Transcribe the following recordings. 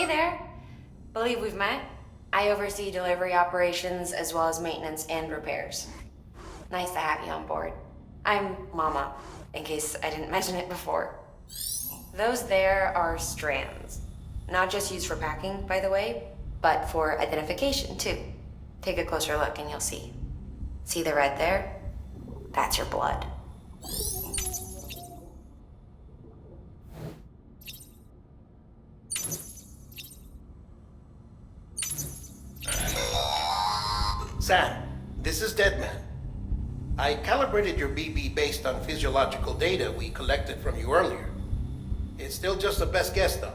there. Believe we've met? I oversee delivery operations as well as maintenance and repairs. Nice to have you on board. I'm Mama, in case I didn't mention it before. Those there are strands. Not just used for packing, by the way, but for identification, too. Take a closer look and you'll see. See the red there? That's your blood. Sam, this is Deadman. I calibrated your BB based on physiological data we collected from you earlier. It's still just a best guess, though.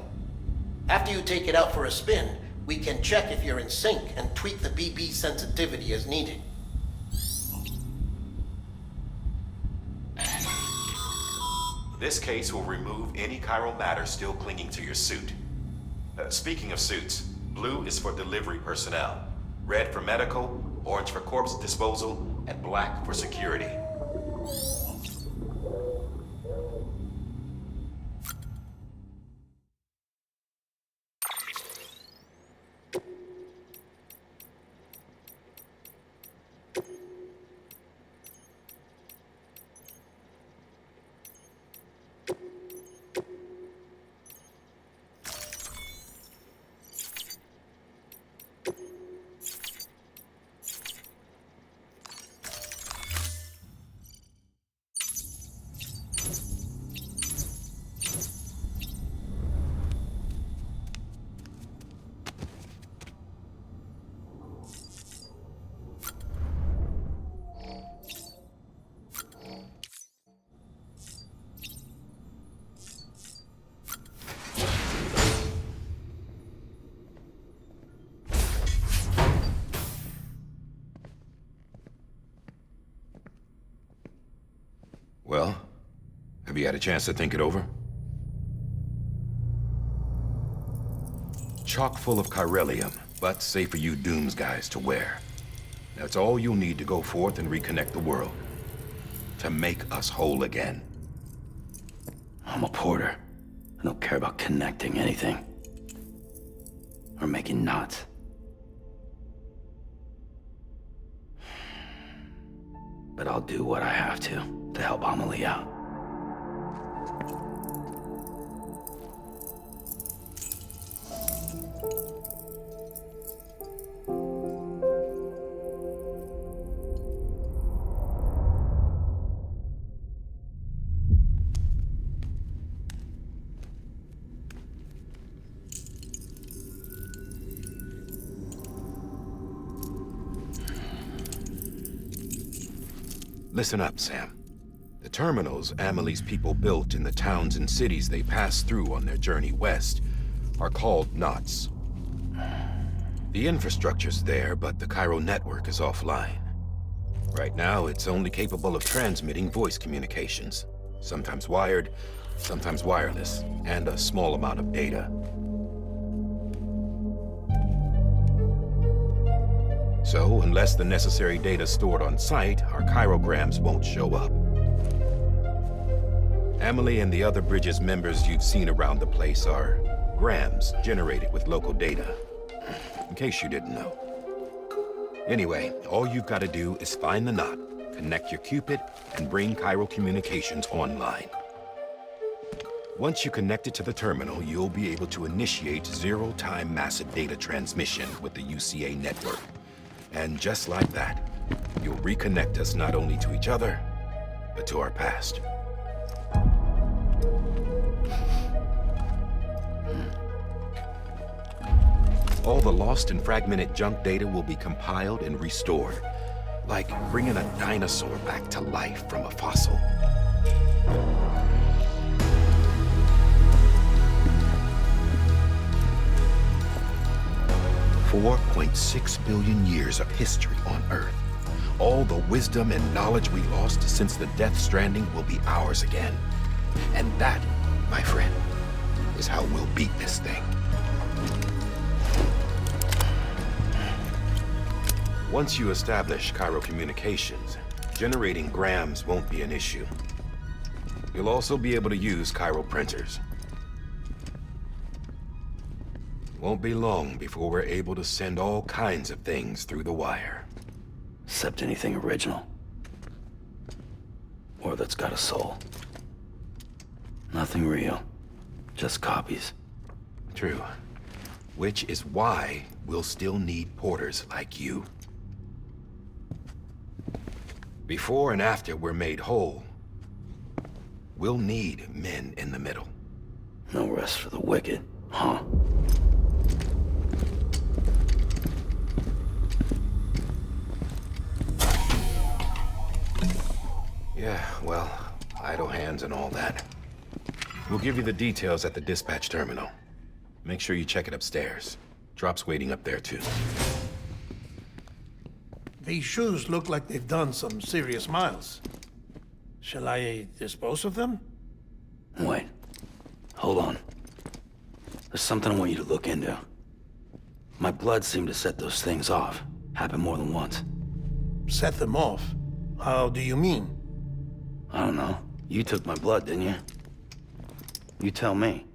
After you take it out for a spin, we can check if you're in sync and tweak the BB sensitivity as needed. This case will remove any chiral matter still clinging to your suit. Speaking of suits, blue is for delivery personnel, red for medical, orange for corpse disposal, and black for security. Well, have you had a chance to think it over? Chock full of chiralium, but safe for you Dooms guys to wear. That's all you'll need to go forth and reconnect the world. To make us whole again. I'm a porter. I don't care about connecting anything. Or making knots. But I'll do what I have to help Amelie out. Listen up, Sam. The terminals Amelie's people built in the towns and cities they passed through on their journey west are called knots. The infrastructure's there, but the Cairo network is offline. Right now, it's only capable of transmitting voice communications, sometimes wired, sometimes wireless, and a small amount of data. So, unless the necessary data's stored on site, our chirograms won't show up. Amelie and the other Bridges members you've seen around the place are grams generated with local data, in case you didn't know. Anyway, all you've got to do is find the knot, connect your Cupid, and bring Cairo communications online. Once you connect it to the terminal, you'll be able to initiate zero-time massive data transmission with the UCA network. And just like that, you'll reconnect us not only to each other, but to our past. All the lost and fragmented junk data will be compiled and restored, like bringing a dinosaur back to life from a fossil. $4.6 billion years of history on Earth. All the wisdom and knowledge we lost since the death Stranding will be ours again. And that, my friend, is how we'll beat this thing. Once you establish Cairo communications, generating grams won't be an issue. You'll also be able to use Cairo printers. Won't be long before we're able to send all kinds of things through the wire. Except anything original. Or that's got a soul. Nothing real. Just copies. True. Which is why we'll still need porters like you. Before and after we're made whole, we'll need men in the middle. No rest for the wicked, huh? Yeah, well, idle hands and all that. We'll give you the details at the dispatch terminal. Make sure you check it upstairs. Drop's waiting up there, too. These shoes look like they've done some serious miles. Shall I dispose of them? Wait. Hold on. There's something I want you to look into. My blood seemed to set those things off. Happened more than once. Set them off? How do you mean? I don't know. You took my blood, didn't you? You tell me.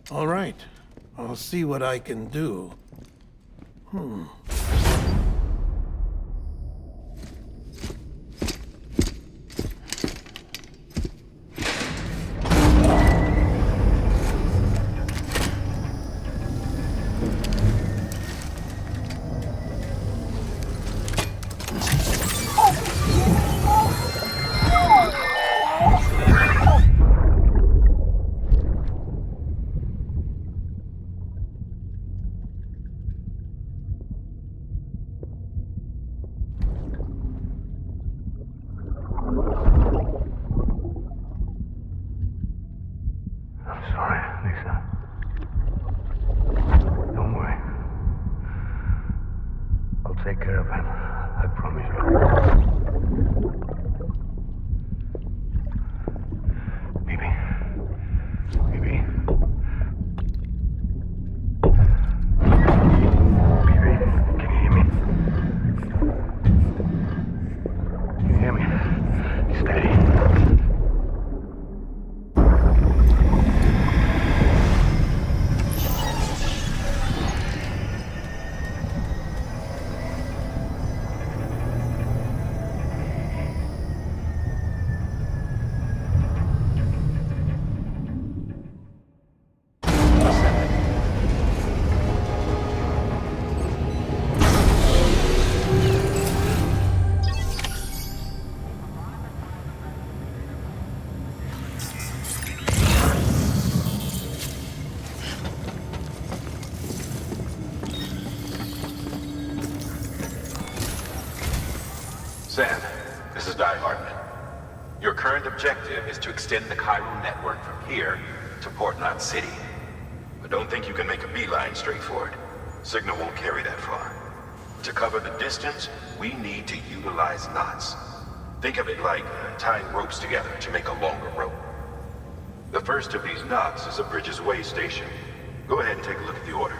All right. I'll see what I can do. I'm sorry, Lisa. Don't worry. I'll take care of him. I promise you. Baby. Baby. Baby, can you hear me? Can you hear me? Steady. Sam, this is Di Hartman. Your current objective is to extend the chiral network from here to Port Knot City. But don't think you can make a beeline straight for it. Signal won't carry that far. To cover the distance, we need to utilize knots. Think of it like tying ropes together to make a longer rope. The first of these knots is a Bridges way station. Go ahead and take a look at the order.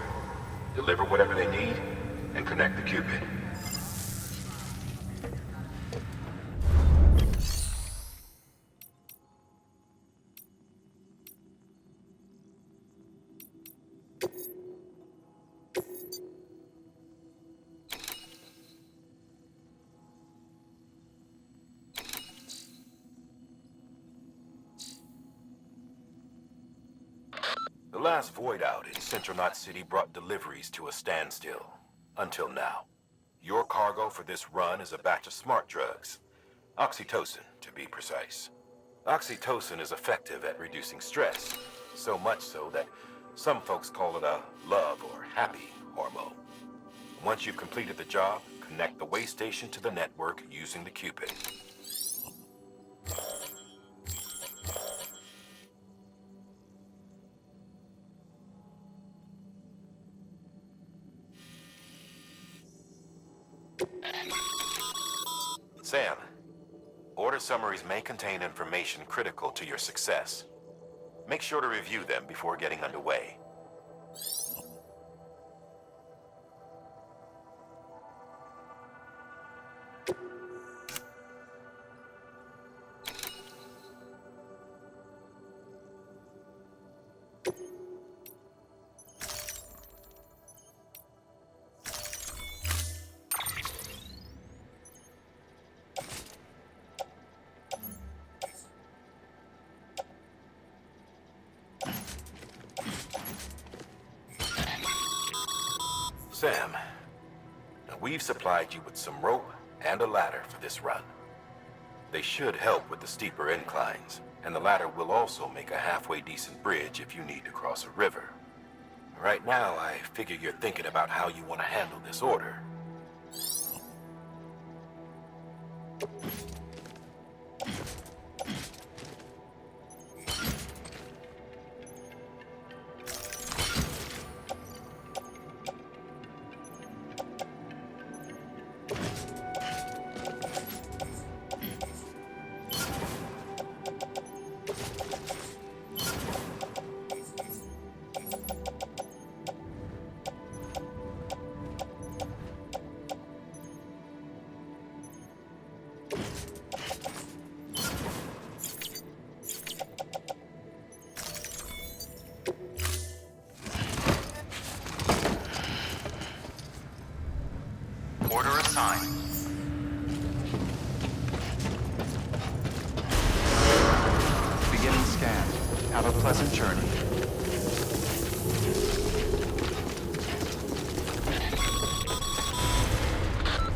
Deliver whatever they need, and connect the Cupid. The last void out in Central Knot City brought deliveries to a standstill. Until now. Your cargo for this run is a batch of smart drugs. Oxytocin, to be precise. Oxytocin is effective at reducing stress. So much so that some folks call it a love or happy hormone. Once you've completed the job, connect the way station to the network using the Cupid. Sam, order summaries may contain information critical to your success. Make sure to review them before getting underway. Sam, now we've supplied you with some rope and a ladder for this run. They should help with the steeper inclines, and the ladder will also make a halfway decent bridge if you need to cross a river. Right now, I figure you're thinking about how you want to handle this order. Order assigned. Beginning scan. Have a pleasant journey.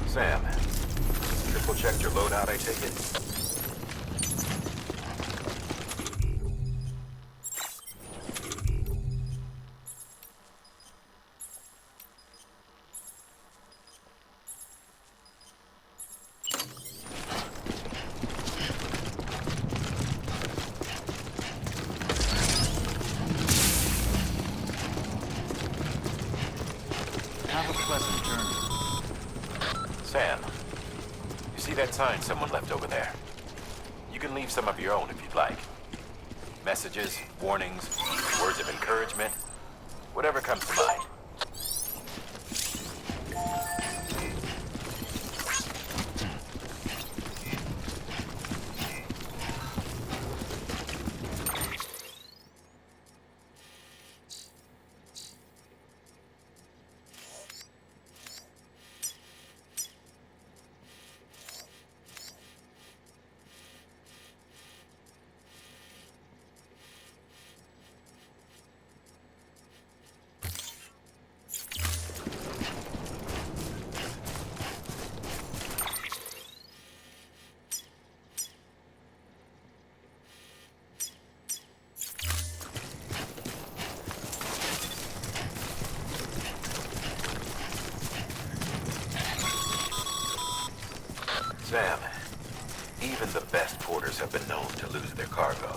Sam, triple checked your loadout, I take it? Have a pleasant journey. Sam, you see that sign someone left over there? You can leave some of your own if you'd like. Messages, warnings, words of encouragement, whatever comes to mind. Sam, even the best porters have been known to lose their cargo.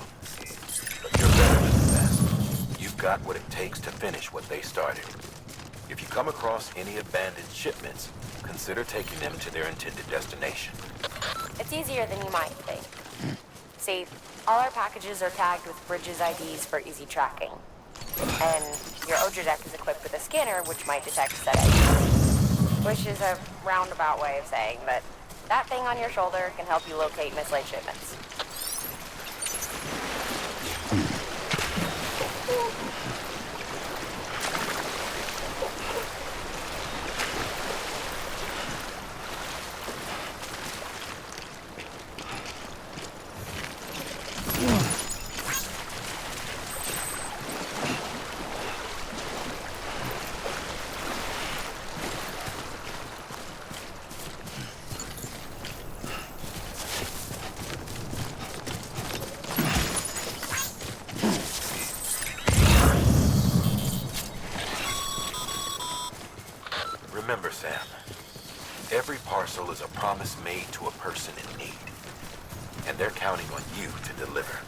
But you're better than the best. You've got what it takes to finish what they started. If you come across any abandoned shipments, consider taking them to their intended destination. It's easier than you might think. See, all our packages are tagged with Bridges IDs for easy tracking. And your Odra deck is equipped with a scanner which might detect set IDs. Which is a roundabout way of saying that that thing on your shoulder can help you locate mislaid shipments. Remember, Sam, every parcel is a promise made to a person in need. And they're counting on you to deliver.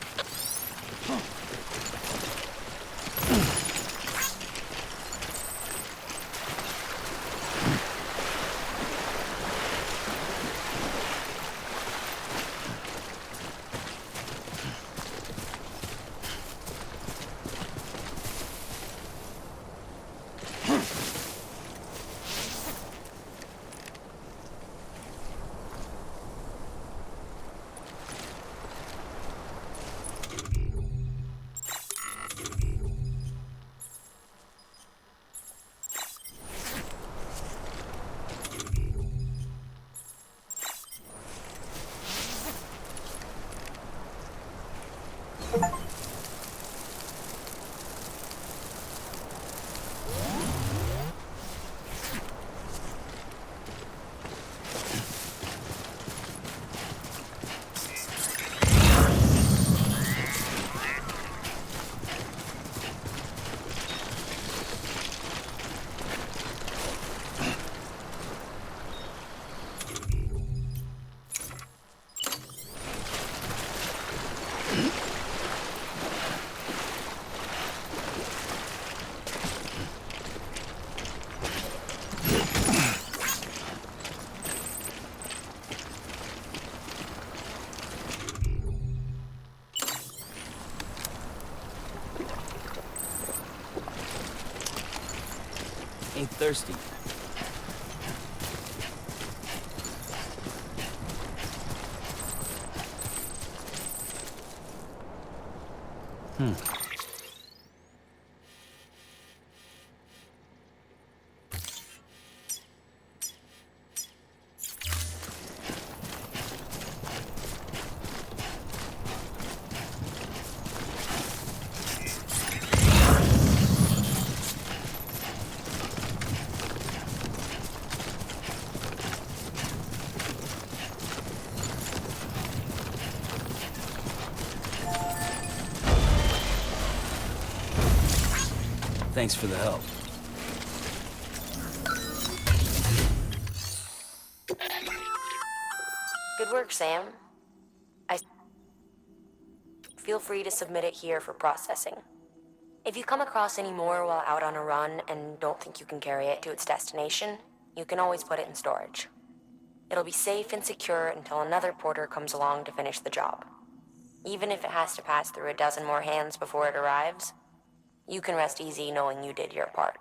thirsty. Thanks for the help. Good work, Sam. Feel free to submit it here for processing. If you come across any more while out on a run and don't think you can carry it to its destination, you can always put it in storage. It'll be safe and secure until another porter comes along to finish the job. Even if it has to pass through a dozen more hands before it arrives, you can rest easy knowing you did your part.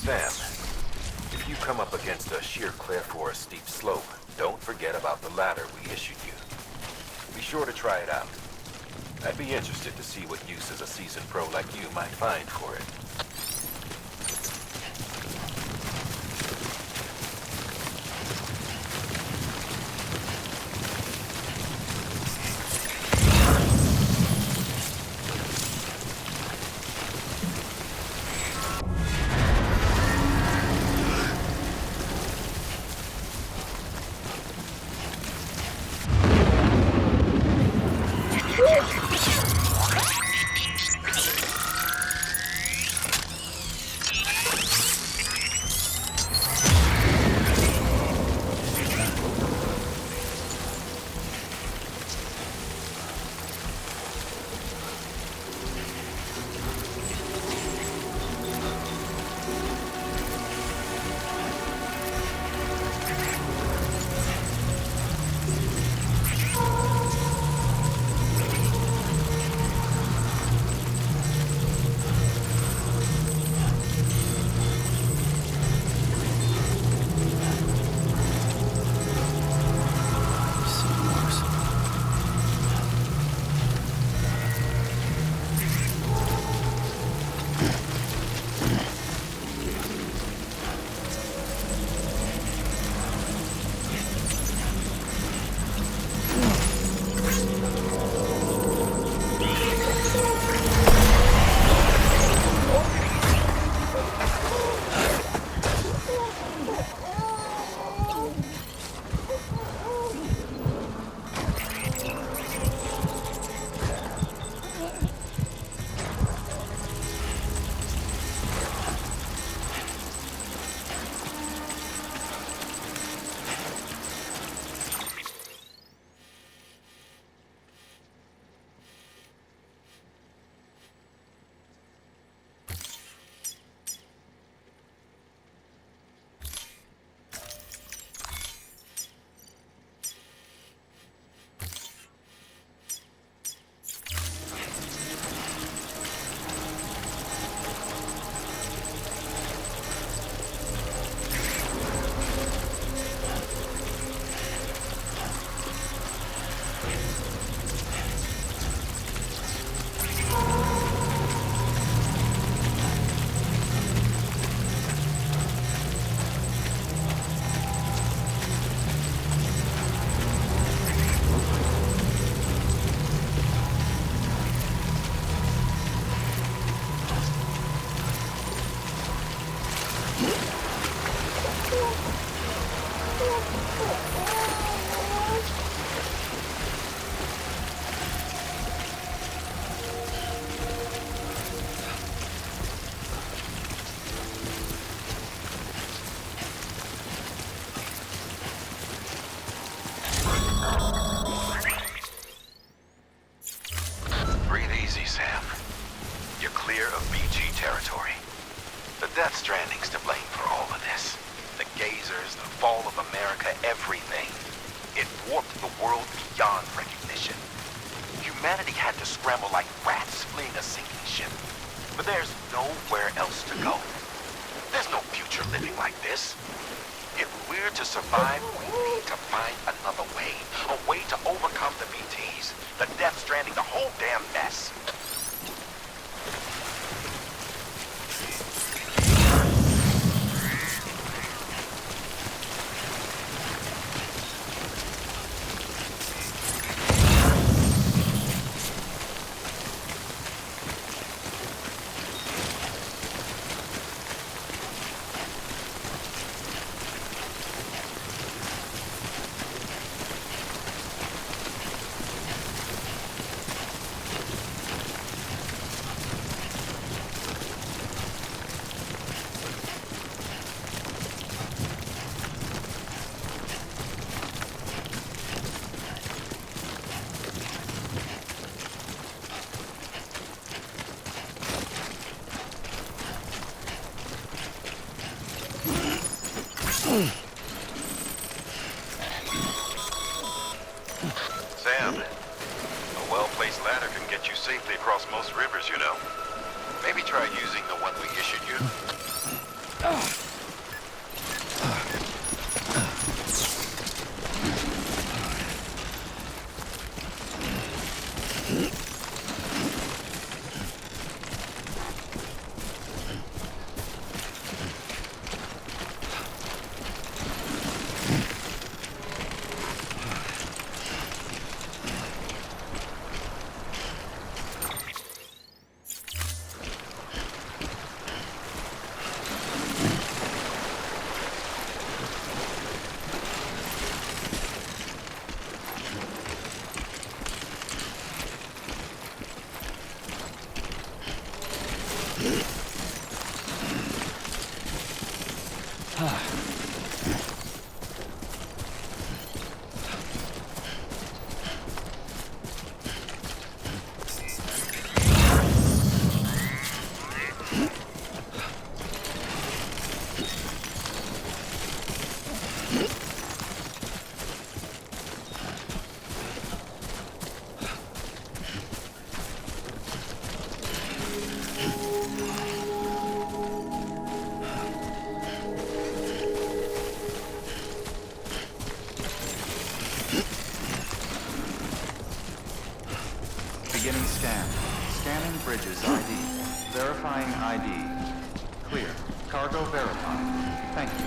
Sam, if you come up against a sheer cliff or a steep slope, don't forget about the ladder we issued you. Be sure to try it out. I'd be interested to see what uses a seasoned pro like you might find for it. world beyond recognition. Humanity had to scramble like rats fleeing a sinking ship. But there's nowhere else to go. There's no future living like this. If we're to survive, we need to find another way. A way to overcome the BTs, the Death Stranding, the whole damn mess. Sam, a well-placed ladder can get you safely across most rivers, you know. Maybe try using the one we issued you. Beginning scan. Scanning bridges ID. Verifying ID. Clear. Cargo verified. Thank you.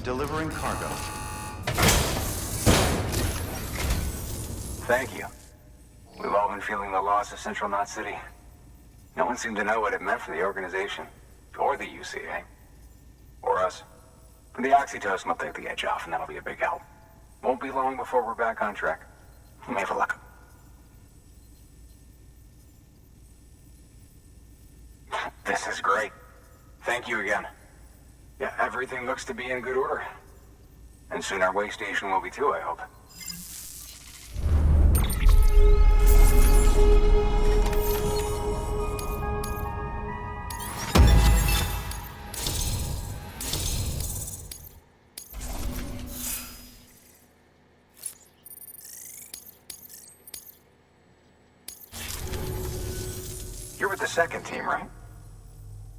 Delivering cargo. Thank you. We've all been feeling the loss of Central Knot City. No one seemed to know what it meant for the organization. Or the UCA. Or us. The oxytocin will take the edge off, and that'll be a big help. Won't be long before we're back on track. You may have luck. This is great. Thank you again. Yeah, everything looks to be in good order. And soon our way station will be too, I hope. You're with the second team, right?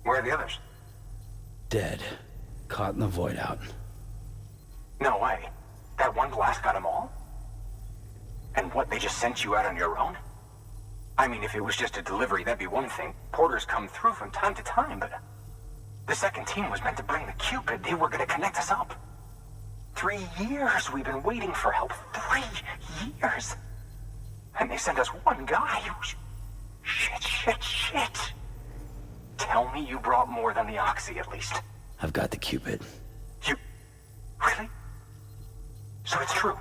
Where are the others? Dead. Caught in the void out. No way. That one blast got them all? And what, they just sent you out on your own? I mean, if it was just a delivery, that'd be one thing. Porters come through from time to time, but... The second team was meant to bring the Cupid. They were gonna connect us up. 3 years we've been waiting for help. 3 years! And they sent us one guy. Shit. Tell me you brought more than the Oxy, at least. I've got the Cupid. You... Really? So it's true.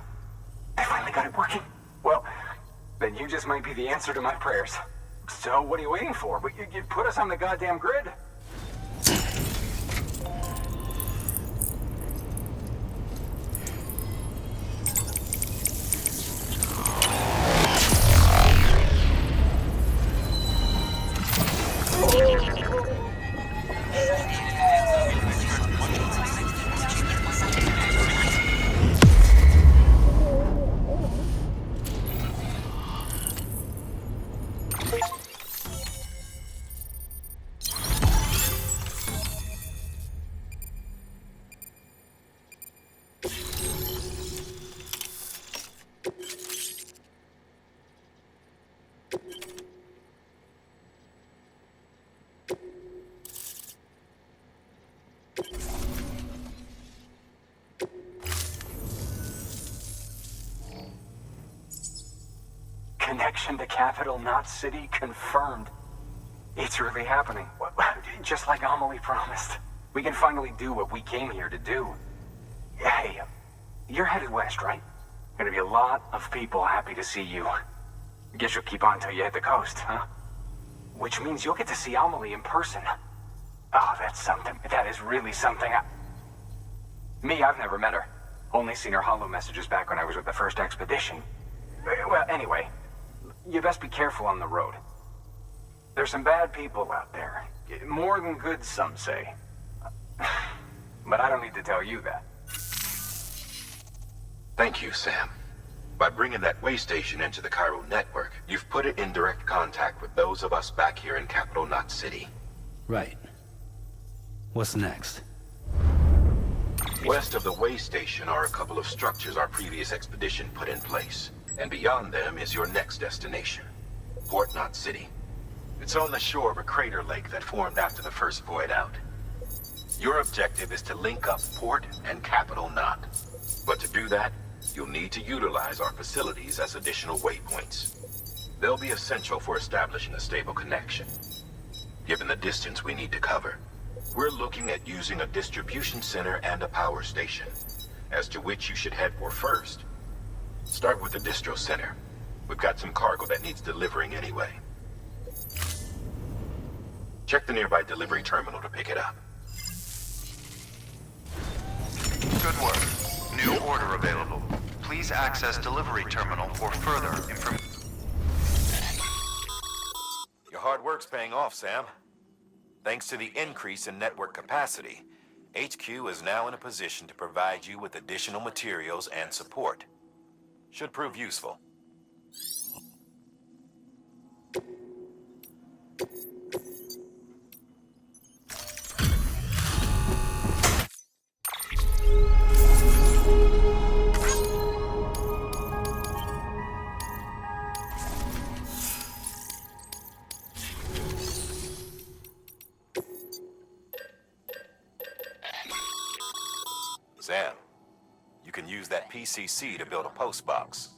They finally got it working. Well, then you just might be the answer to my prayers. So what are you waiting for? You put us on the goddamn grid. Connection to capital, not city, confirmed. It's really happening. Just like Amelie promised. We can finally do what we came here to do. Hey, you're headed west, right? Gonna be a lot of people happy to see you. Guess you'll keep on till you hit the coast, huh? Which means you'll get to see Amelie in person. Oh, that's something. That is really something. Me, I've never met her. Only seen her holo messages back when I was with the first expedition. Well, anyway, you best be careful on the road. There's some bad people out there. More than good, some say. But I don't need to tell you that. Thank you, Sam. By bringing that way station into the Cairo network, you've put it in direct contact with those of us back here in Capital Knot City. Right. What's next? West of the way station are a couple of structures our previous expedition put in place. And beyond them is your next destination, Port Knot City. It's on the shore of a crater lake that formed after the first void out. Your objective is to link up Port and Capital Knot. But to do that, you'll need to utilize our facilities as additional waypoints. They'll be essential for establishing a stable connection. Given the distance we need to cover, we're looking at using a distribution center and a power station, as to which you should head for first. Start with the distro center. We've got some cargo that needs delivering anyway. Check the nearby delivery terminal to pick it up. Good work. New order available. Please access delivery terminal for further information. Your hard work's paying off, Sam. Thanks to the increase in network capacity, HQ is now in a position to provide you with additional materials and support. Should prove useful. Sam, you can use that PCC to build a post box.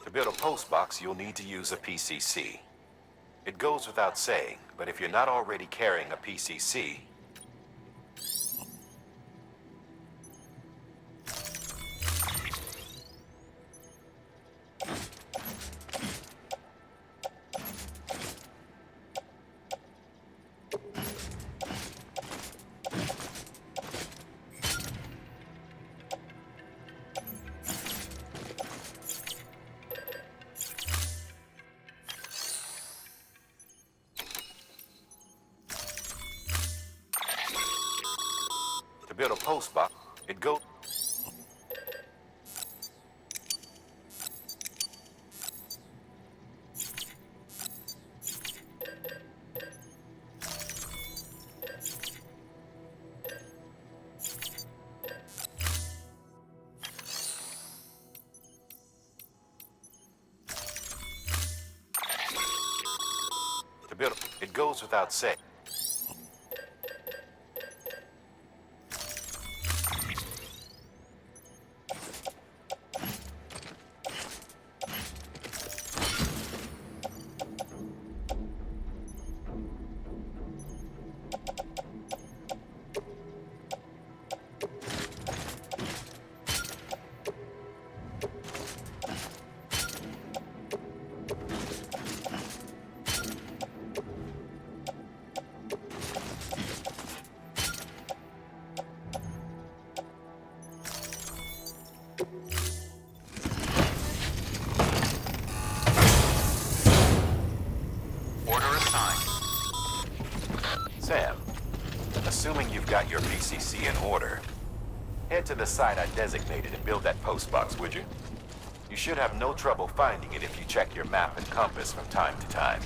To build a post box, you'll need to use a PCC. It goes without saying, but if you're not already carrying a PCC, to build a post box, it goes. To build, it goes without saying. Sam, assuming you've got your PCC in order, head to the site I designated and build that postbox, would you? You should have no trouble finding it if you check your map and compass from time to time.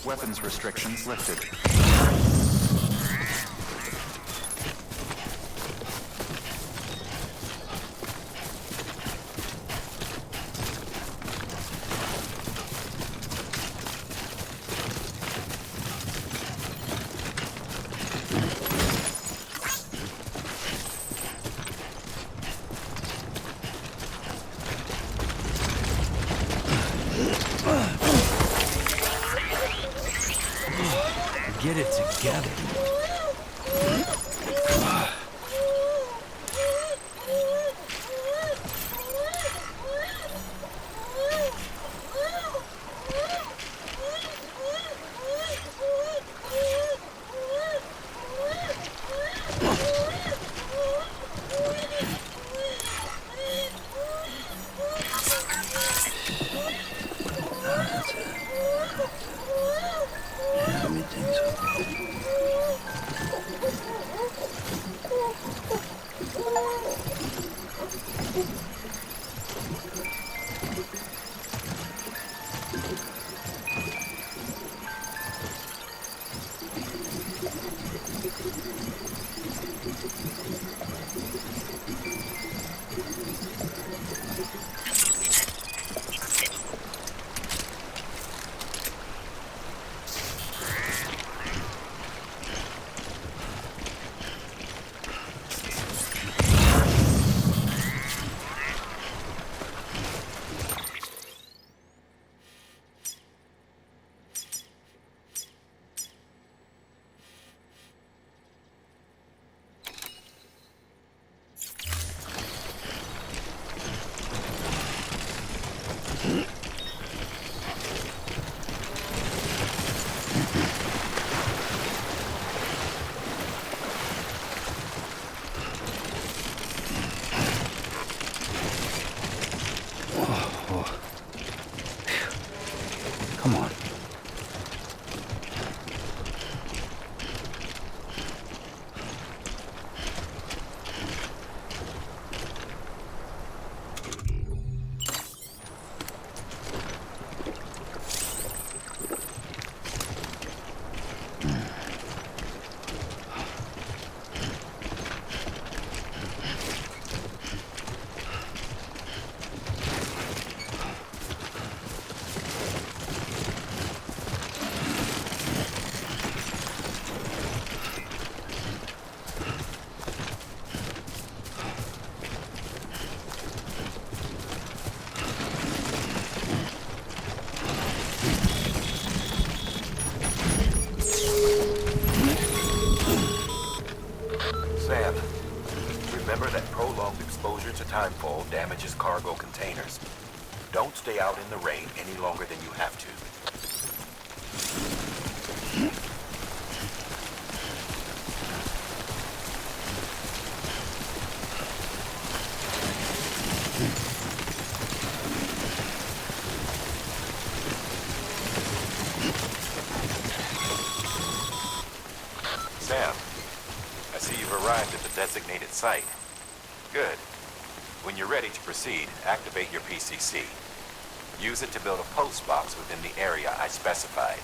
Weapons restrictions lifted. Get it together. Come on. Sam, remember that prolonged exposure to timefall damages cargo containers? Don't stay out in the rain any longer than you have to. Sam, I see you've arrived at the designated site. Good. When you're ready to proceed, activate your PCC. Use it to build a post box within the area I specified.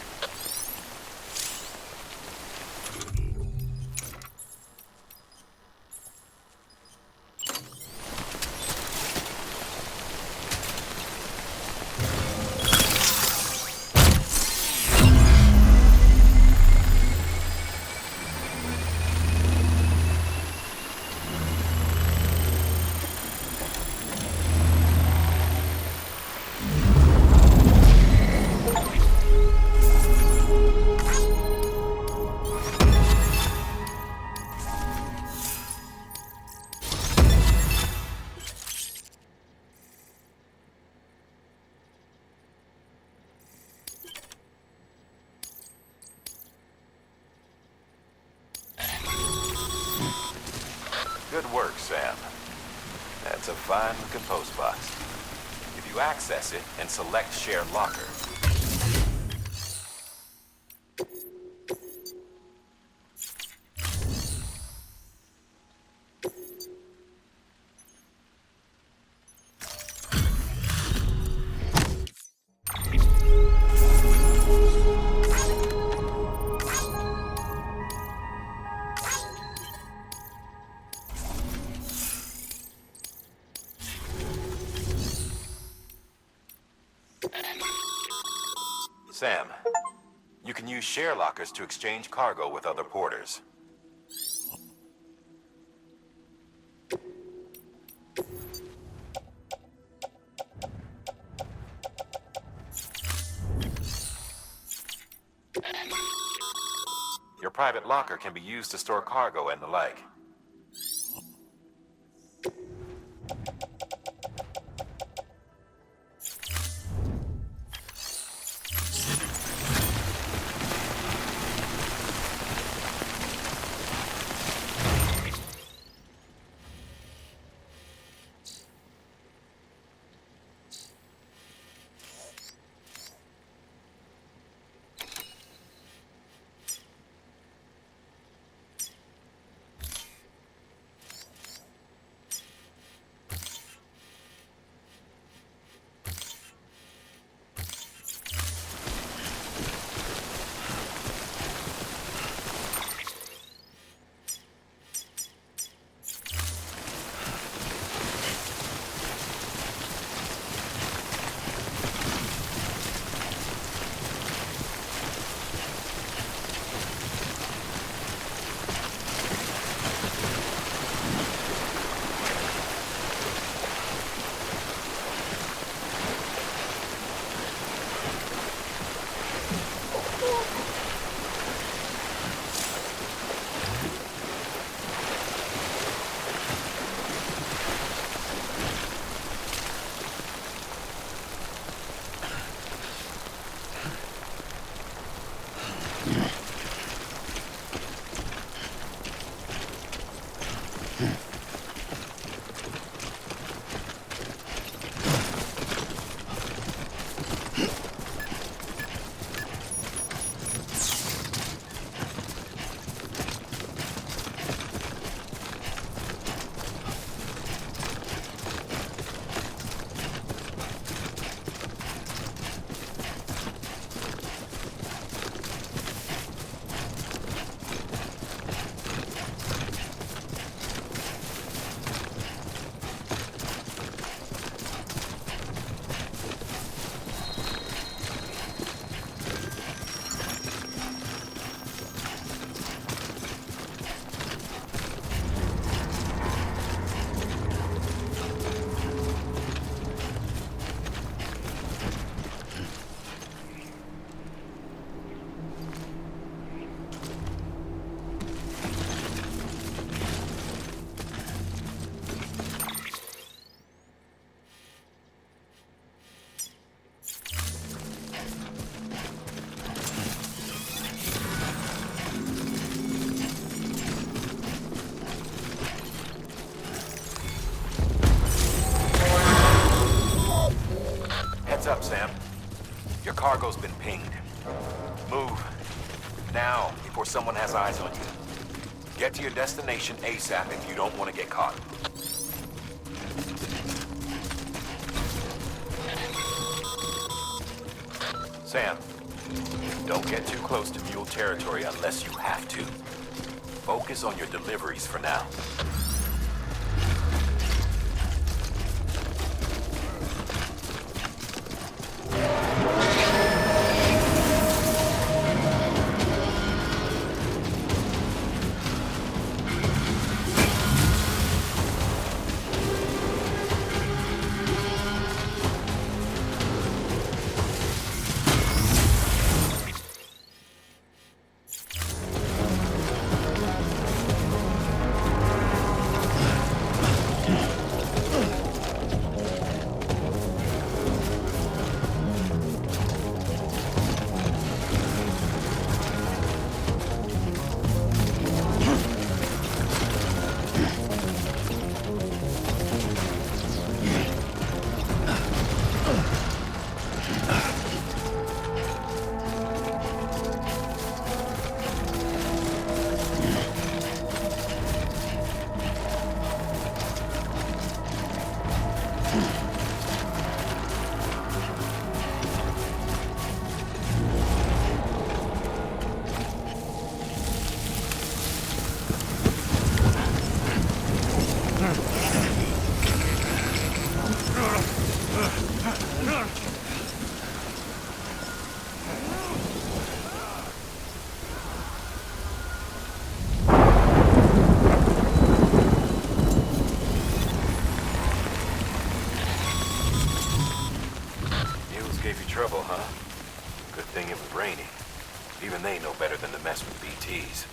fine-looking post box. If you access it and select Share Locker, Sam, you can use share lockers to exchange cargo with other porters. Your private locker can be used to store cargo and the like. Up, Sam. Your cargo's been pinged. Move. Now, before someone has eyes on you. Get to your destination ASAP if you don't want to get caught. Sam, don't get too close to mule territory unless you have to. Focus on your deliveries for now. Even they know better than to mess with BTs.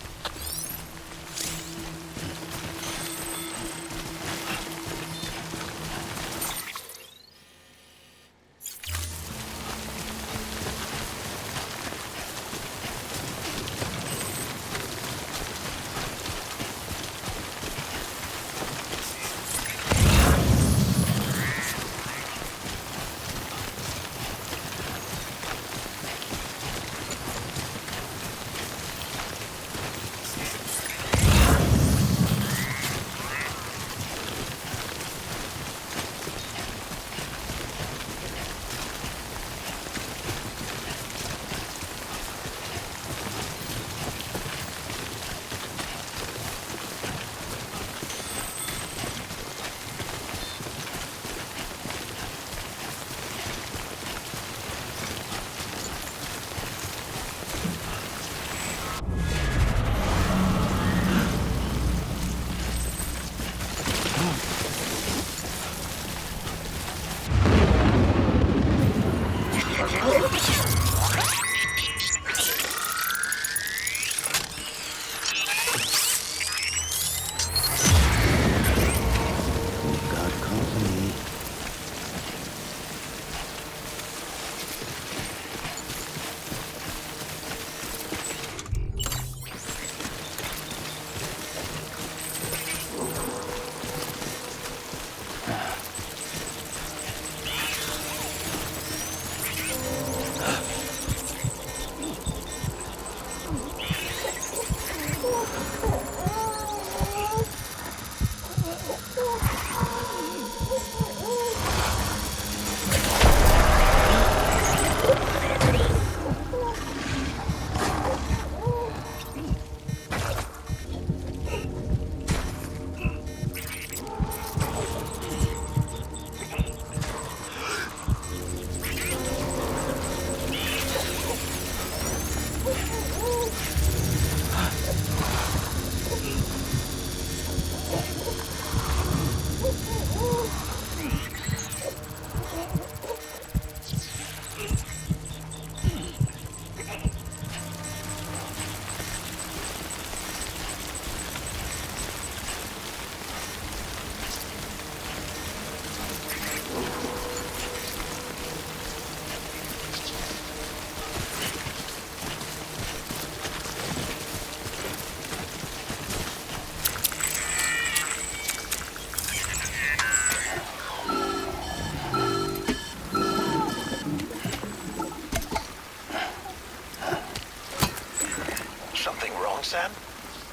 Sam?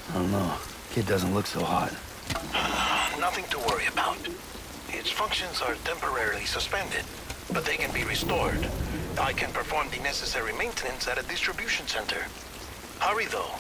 I don't know. Kid doesn't look so hot. Nothing to worry about. Its functions are temporarily suspended, but they can be restored. I can perform the necessary maintenance at a distribution center. Hurry, though.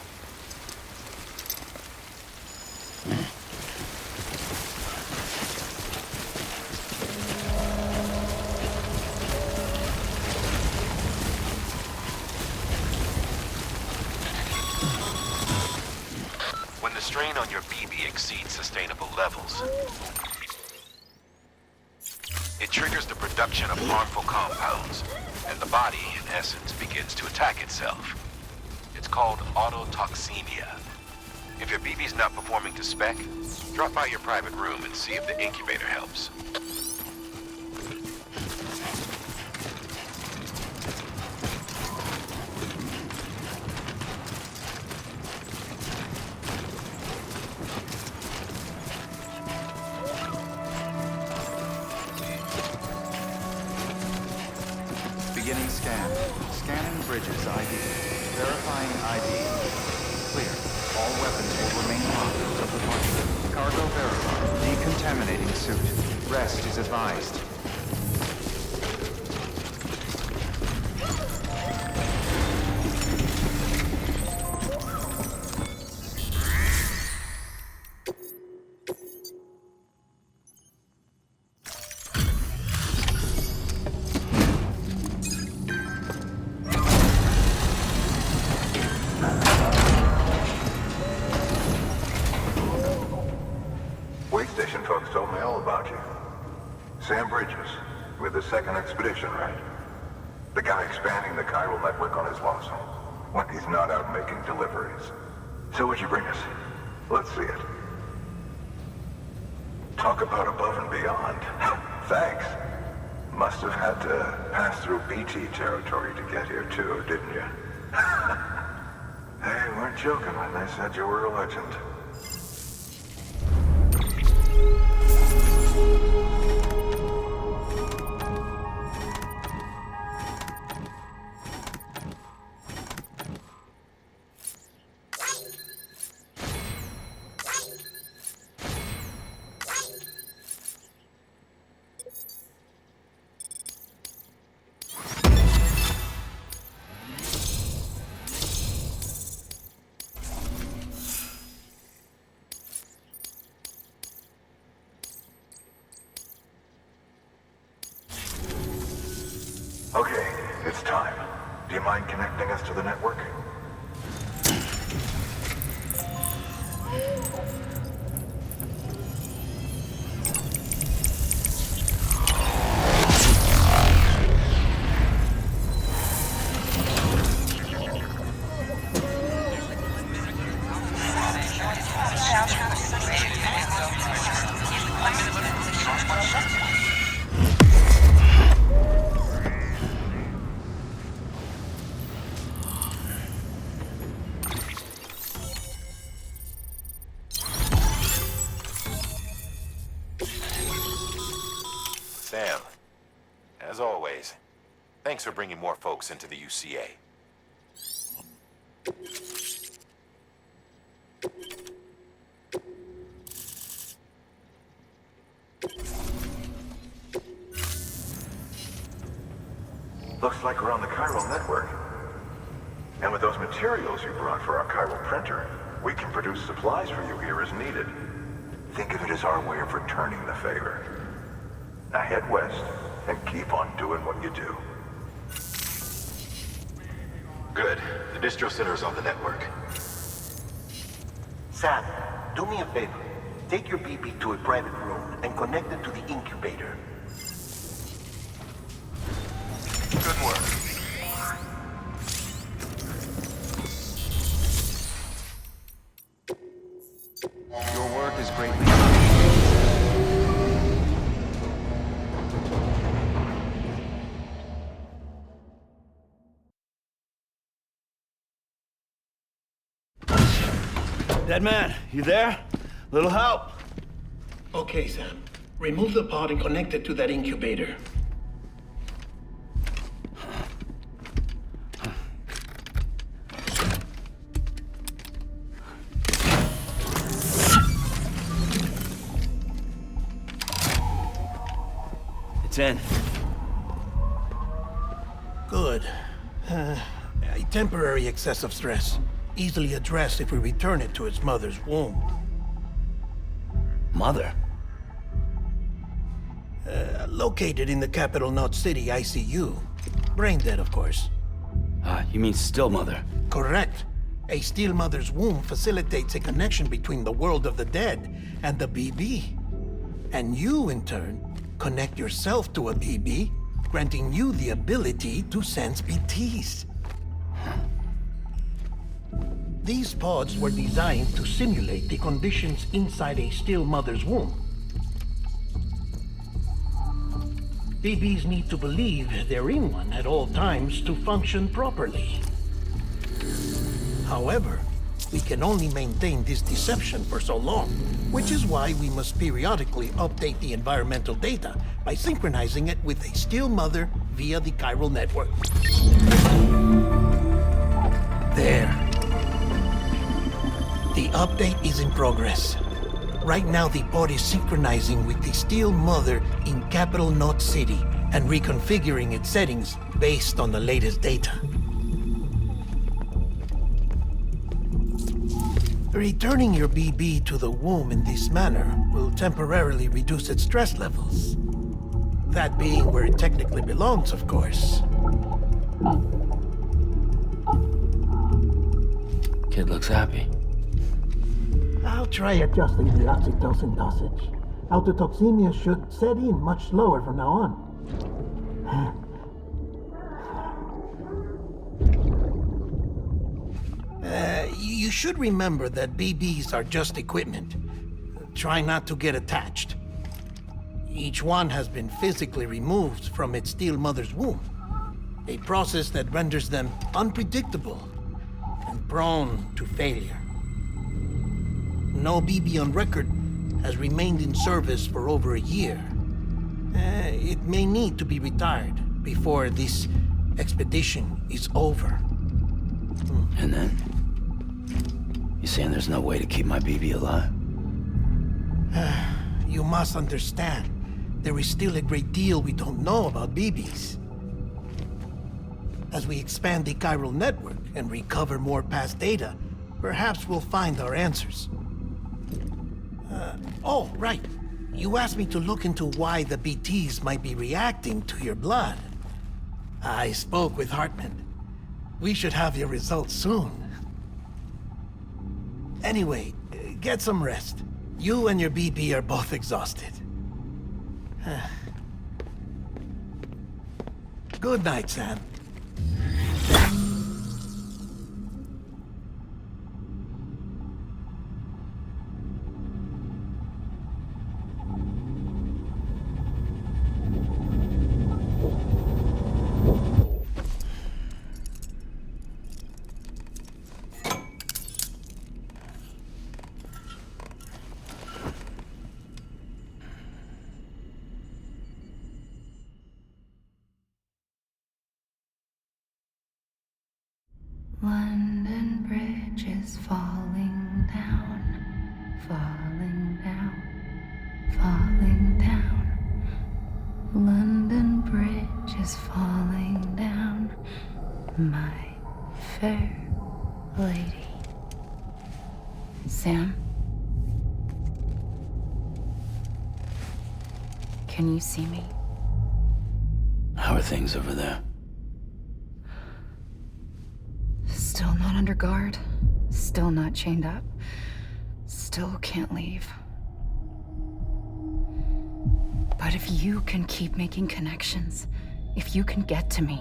When the strain on your BB exceeds sustainable levels, it triggers the production of harmful compounds, and the body, in essence, begins to attack itself. It's called autotoxemia. If your BB's not performing to spec, drop by your private room and see if the incubator helps. Beginning scan. Scanning bridges ID. Verifying ID. Clear. All weapons will remain locked until departure. Cargo verified. Decontaminating suit. Rest is advised. Station folks told me all about you. Sam Bridges, with the second expedition, right? The guy expanding the chiral network on his lonesome. when he's not out making deliveries. So what'd you bring us? Let's see it. Talk about above and beyond. Thanks. Must have had to pass through BT territory to get here too, didn't you? They weren't joking when they said you were a legend. Okay, it's time. Do you mind connecting us to the network? Sam, as always, thanks for bringing more folks into the UCA. Looks like we're on the chiral network. And with those materials you brought for our chiral printer, we can produce supplies for you here as needed. Think of it as our way of returning the favor. Now head west and keep on doing what you do. Good. The distro center is on the network. Sam, do me a favor. Take your BB to a private room and connect it to the incubator. Good work. Your work is greatly appreciated. Dead man, you there? Little help? Okay, Sam. Remove the pod and connect it to that incubator. It's in. Good. A temporary excess of stress. Easily addressed if we return it to its mother's womb. Mother? Located in the capital Knot City ICU. Brain dead, of course. You mean still mother? Correct. A steel mother's womb facilitates a connection between the world of the dead and the BB. And you, in turn, connect yourself to a BB, granting you the ability to sense BTs. These pods were designed to simulate the conditions inside a still mother's womb. BBs need to believe they're in one at all times to function properly. However, we can only maintain this deception for so long, which is why we must periodically update the environmental data by synchronizing it with a still mother via the chiral network. There. The update is in progress. Right now, the pod is synchronizing with the steel mother in capital Knot City and reconfiguring its settings based on the latest data. Returning your BB to the womb in this manner will temporarily reduce its stress levels. That being where it technically belongs, of course. Kid looks happy. I'll try adjusting the oxytocin dosage. Autotoxemia should set in much slower from now on. You should remember that BBs are just equipment. Try not to get attached. Each one has been physically removed from its steel mother's womb. A process that renders them unpredictable and prone to failure. No BB on record has remained in service for over a year. It may need to be retired before this expedition is over. And then? You saying there's no way to keep my BB alive? You must understand, there is still a great deal we don't know about BBs. As we expand the chiral network and recover more past data, perhaps we'll find our answers. Oh, right. You asked me to look into why the BTs might be reacting to your blood. I spoke with Hartman. We should have your results soon. Anyway, get some rest. You and your BB are both exhausted. Good night, Sam. London Bridge is falling down, falling down, falling down. London Bridge is falling down, my fair lady. Sam? Can you see me? How are things over there? Still not under guard. Still not chained up. Still can't leave. But if you can keep making connections, if you can get to me,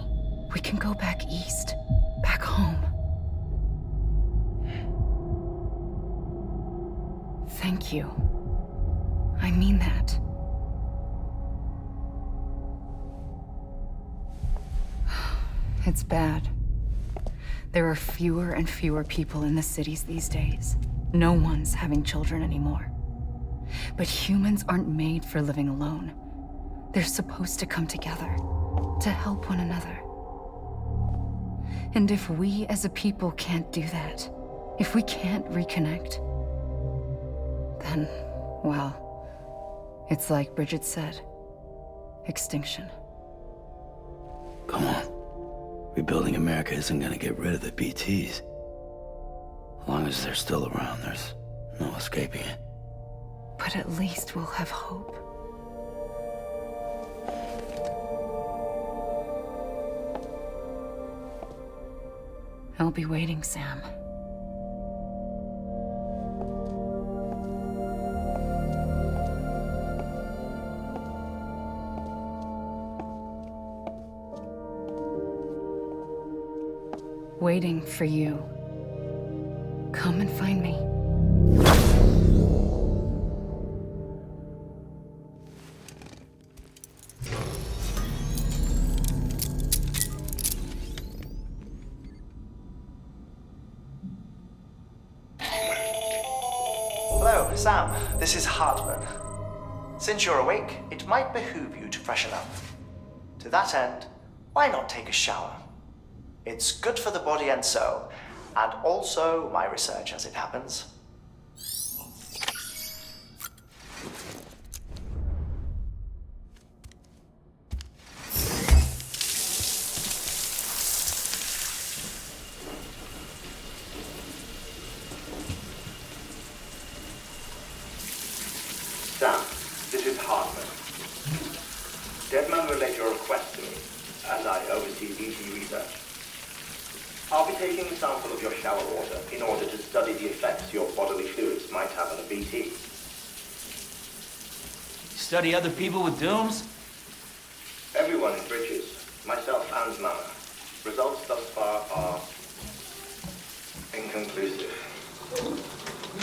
we can go back east. Back home. Thank you. I mean that. It's bad. There are fewer and fewer people in the cities these days. No one's having children anymore. But humans aren't made for living alone. They're supposed to come together, to help one another. And if we as a people can't do that, if we can't reconnect, then, well, it's like Bridget said, extinction. Come on. Rebuilding America isn't gonna get rid of the BTs. As long as they're still around, there's no escaping it. But at least we'll have hope. I'll be waiting, Sam. Waiting for you. Come and find me. Hello, Sam. This is Hartman. Since you're awake, it might behoove you to freshen up. To that end, why not take a shower? It's good for the body and soul, and also my research as it happens. Sam, this is Hartman. Deadman relayed your request to me, as I oversee BT research. I'll be taking a sample of your shower water in order to study the effects your bodily fluids might have on a BT. Study other people with dooms? Everyone in Bridges, myself and Mama. Results thus far are Inconclusive.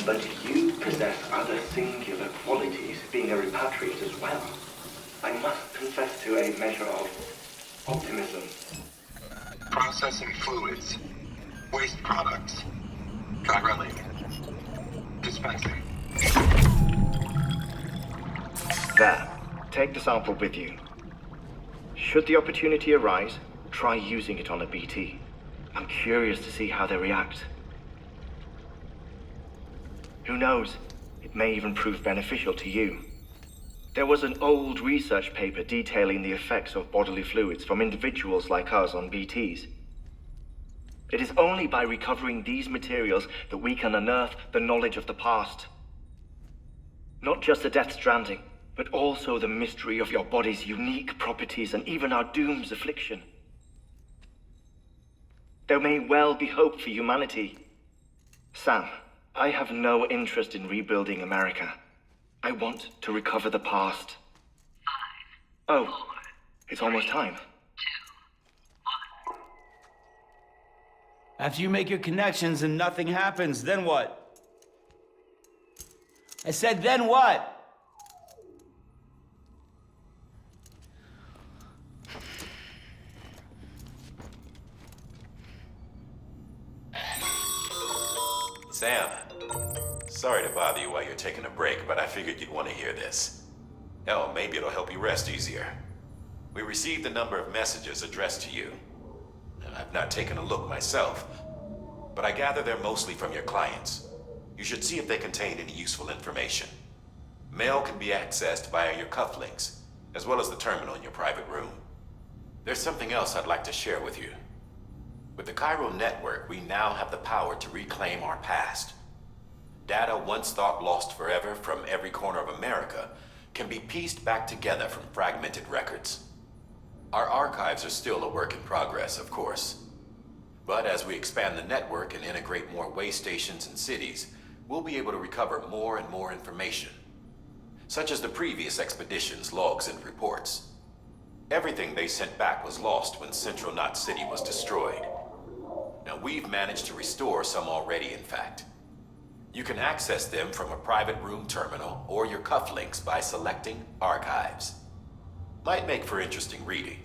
But you possess other singular qualities, being a repatriate as well. I must confess to a measure of optimism. Processing fluids. Waste products. Chirelli. Dispensing. There. Take the sample with you. Should the opportunity arise, try using it on a BT. I'm curious to see how they react. Who knows? It may even prove beneficial to you. There was an old research paper detailing the effects of bodily fluids from individuals like us on BTs. It is only by recovering these materials that we can unearth the knowledge of the past. Not just the Death Stranding, but also the mystery of your body's unique properties and even our doom's affliction. There may well be hope for humanity. Sam, I have no interest in rebuilding America. I want to recover the past. 5, 4, it's almost time. After you make your connections and nothing happens, then what? I said, then what? Sam, sorry to bother you while you're taking a break, but I figured you'd want to hear this. Hell, maybe it'll help you rest easier. We received a number of messages addressed to you. I've not taken a look myself, but I gather they're mostly from your clients. You should see if they contain any useful information. Mail can be accessed via your cufflinks, as well as the terminal in your private room. There's something else I'd like to share with you. With the Chiral Network, we now have the power to reclaim our past. Data once thought lost forever from every corner of America can be pieced back together from fragmented records. Our archives are still a work in progress, of course. But as we expand the network and integrate more way stations and cities, we'll be able to recover more and more information, such as the previous expedition's logs and reports. Everything they sent back was lost when Central Knot City was destroyed. Now, we've managed to restore some already, in fact. You can access them from a private room terminal or your cufflinks by selecting Archives. Might make for interesting reading.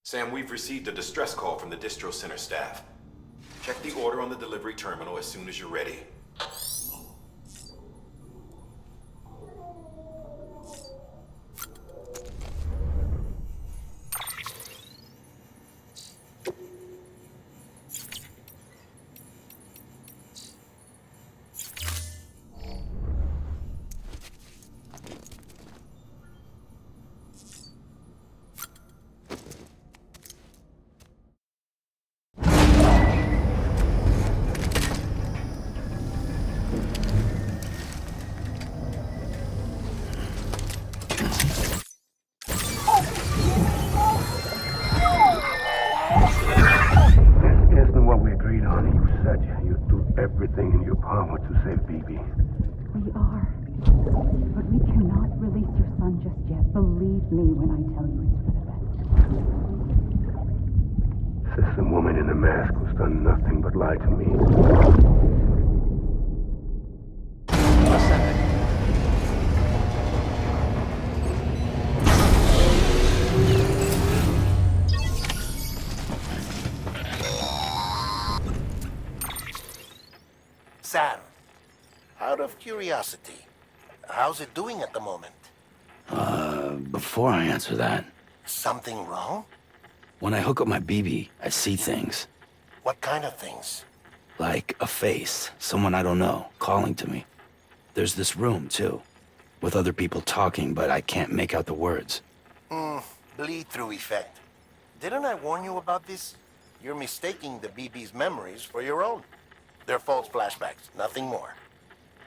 Sam, we've received a distress call from the distro center staff. Check the order on the delivery terminal as soon as you're ready. Isn't what we agreed on. You said you'd do everything in your power to save BB. We are. But we cannot release your son just yet. Believe me when I tell you it's for the best. Says some woman in a mask who's done nothing but lie to me. Sam, out of curiosity, how's it doing at the moment? Before I answer that, Something wrong? when I hook up my BB, I see things. What kind of things? Like a face, someone I don't know, calling to me. There's this room, too, with other people talking, but I can't make out the words. Bleed-through effect. Didn't I warn you about this? You're mistaking the BB's memories for your own. They're false flashbacks, nothing more.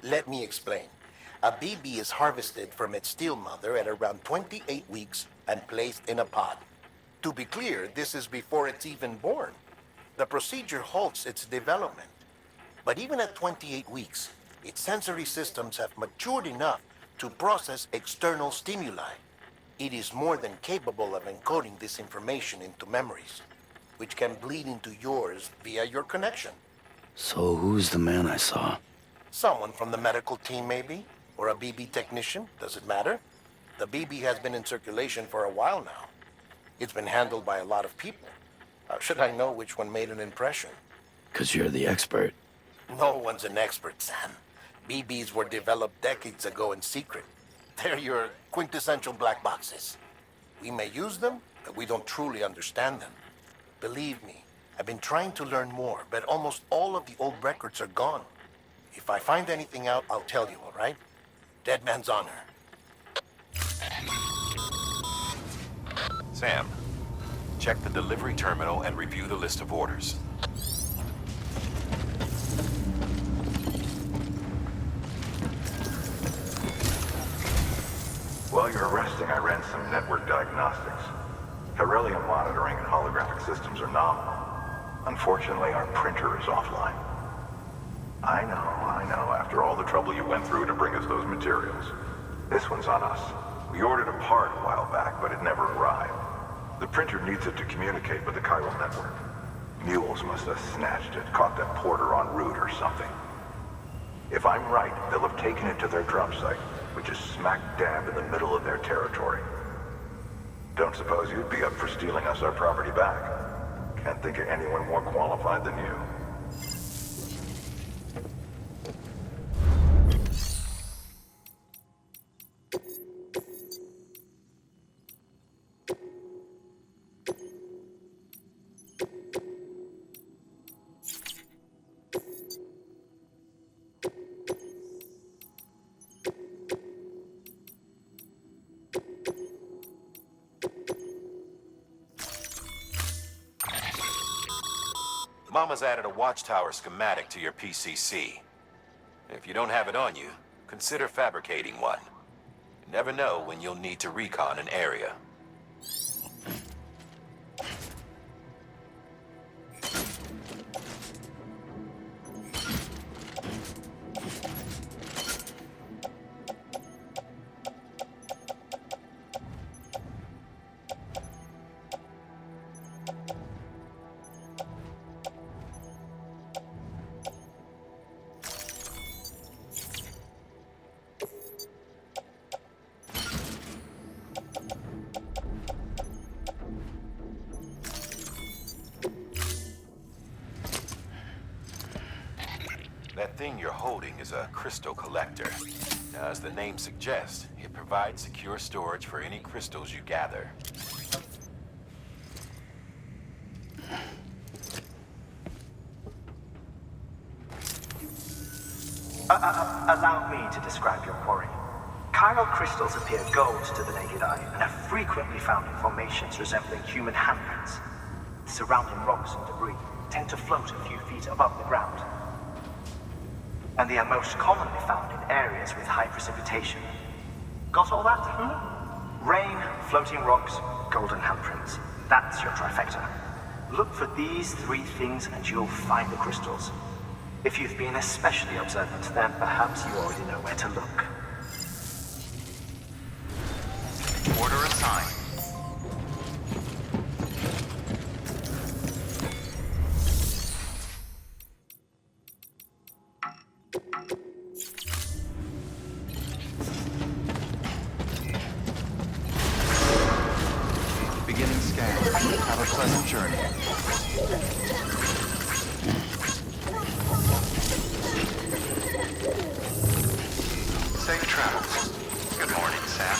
Let me explain. A BB is harvested from its steel mother at around 28 weeks and placed in a pod. To be clear, this is before it's even born. The procedure halts its development. But even at 28 weeks, its sensory systems have matured enough to process external stimuli. It is more than capable of encoding this information into memories, which can bleed into yours via your connection. So who's the man I saw? Someone from the medical team, maybe? Or a BB technician? Does it matter? The BB has been in circulation for a while now. It's been handled by a lot of people. How should I know which one made an impression? 'Cause you're the expert. No one's an expert, Sam. BBs were developed decades ago in secret. They're your quintessential black boxes. We may use them, but we don't truly understand them. Believe me, I've been trying to learn more, but almost all of the old records are gone. If I find anything out, I'll tell you, all right? Dead man's honor. Sam, check the delivery terminal and review the list of orders. While you're resting, I ran some network diagnostics. Beryllium monitoring and holographic systems are nominal. Unfortunately, our printer is offline. I know. After all the trouble you went through to bring us those materials. This one's on us. We ordered a part a while back, but it never arrived. The printer needs it to communicate with the chiral network. Mules must have snatched it, caught that porter en route or something. If I'm right, they'll have taken it to their drop site, which is smack dab in the middle of their territory. Don't suppose you'd be up for stealing us our property back? Can't think of anyone more qualified than you. Mama's added a watchtower schematic to your PCC. If you don't have it on you, consider fabricating one. You never know when you'll need to recon an area. That thing you're holding is a crystal collector. Now, as the name suggests, it provides secure storage for any crystals you gather. Allow me to describe your quarry. Chiral crystals appear gold to the naked eye and are frequently found in formations resembling human handprints. The surrounding rocks and debris tend to float a few feet above the ground. And they are most commonly found in areas with high precipitation. Got all that? Rain, floating rocks, golden handprints. That's your trifecta. Look for these three things and you'll find the crystals. If you've been especially observant, then perhaps you already know where to look. Order assigned. Beginning scan. Have a pleasant journey. Safe travels. Good morning, Sam.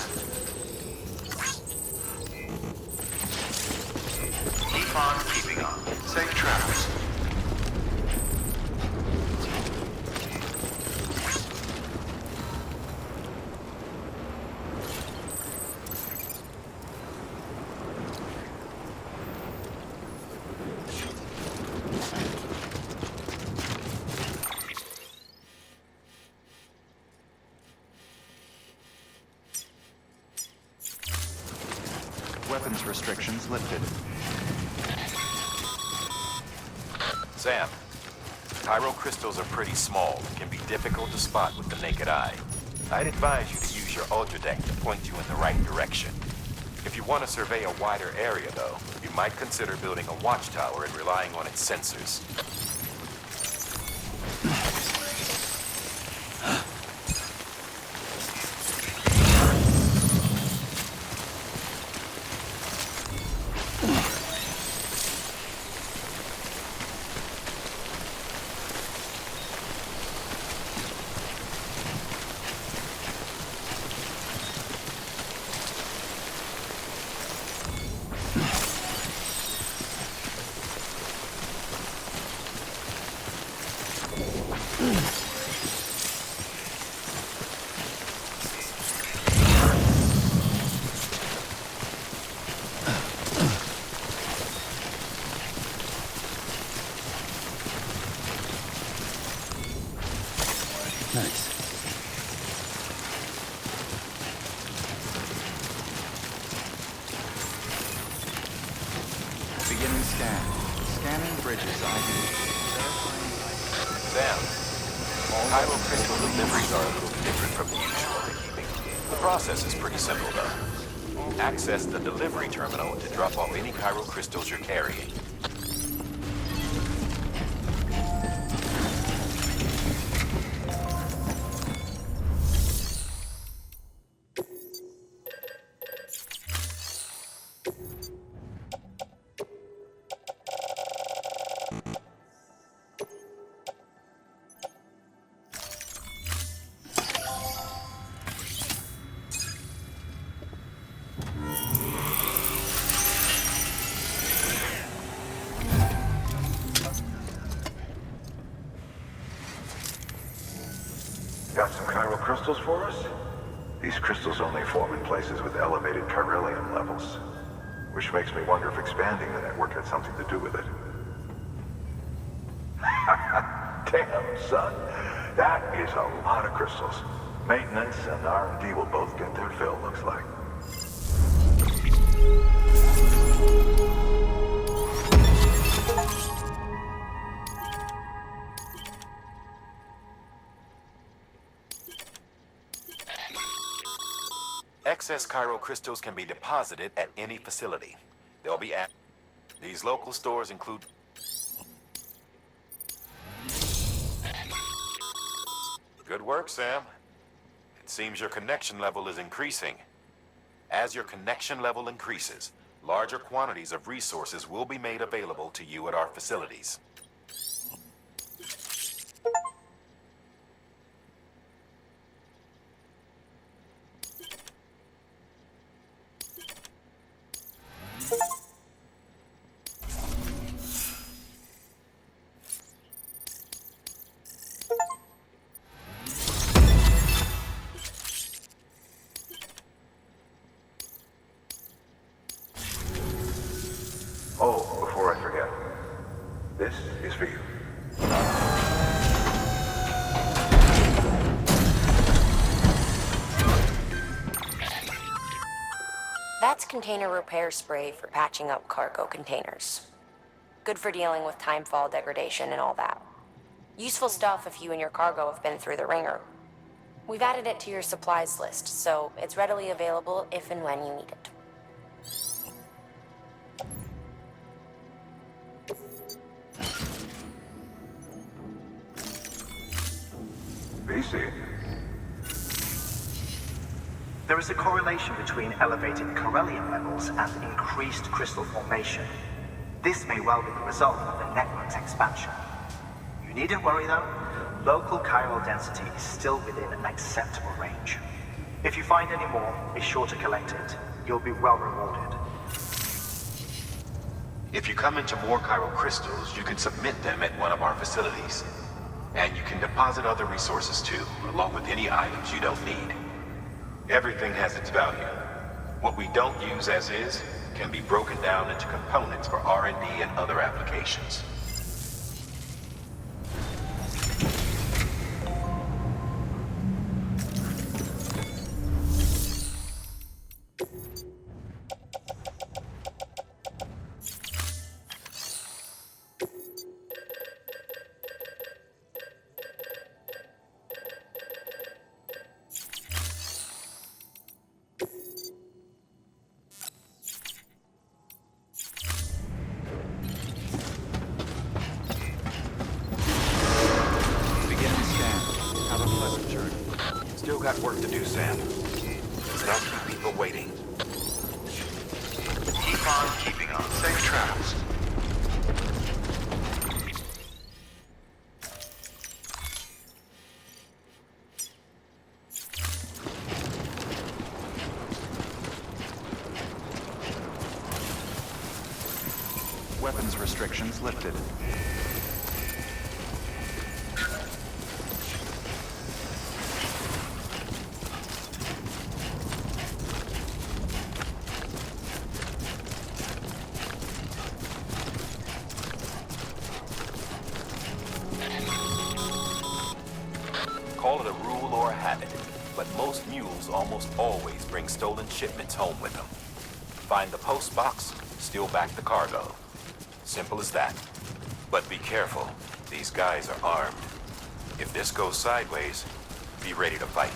Keep on keeping on. Safe travels. Weapons restrictions lifted. Sam, chiral crystals are pretty small and can be difficult to spot with the naked eye. I'd advise you to use your ultradeck to point you in the right direction. If you want to survey a wider area, though, you might consider building a watchtower and relying on its sensors. Nice. Beginning scan. Scanning bridges ID. Sam, chiral crystal deliveries are a little different from the usual keeping. The process is pretty simple, though. Access the delivery terminal to drop off any chiral crystals you're carrying. Got some chiral crystals for us? These crystals only form in places with elevated chiralium levels, which makes me wonder if expanding the network had something to do with it. Damn, son. That is a lot of crystals. Maintenance and R&D will both get their fill, looks like. Excess chiral crystals can be deposited at any facility. They'll be at... These local stores include... Good work, Sam. It seems your connection level is increasing. As your connection level increases, larger quantities of resources will be made available to you at our facilities. Oh, before I forget, this is for you. That's container repair spray for patching up cargo containers. Good for dealing with timefall degradation and all that. Useful stuff if you and your cargo have been through the ringer. We've added it to your supplies list, so it's readily available if and when you need it. BC. There is a correlation between elevated Corellium levels and increased crystal formation. This may well be the result of the network's expansion. You needn't worry though. Local chiral density is still within an acceptable range. If you find any more, be sure to collect it. You'll be well rewarded. If you come into more chiral crystals, you can submit them at one of our facilities. And you can deposit other resources too, along with any items you don't need. Everything has its value. What we don't use as is can be broken down into components for R&D and other applications. Still got work to do, Sam. Don't keep people waiting. Keep on keeping on. Safe travels. Weapons restrictions lifted. Call it a rule or a habit, but most mules almost always bring stolen shipments home with them. Find the post box, steal back the cargo. Simple as that. But be careful. These guys are armed. If this goes sideways, be ready to fight.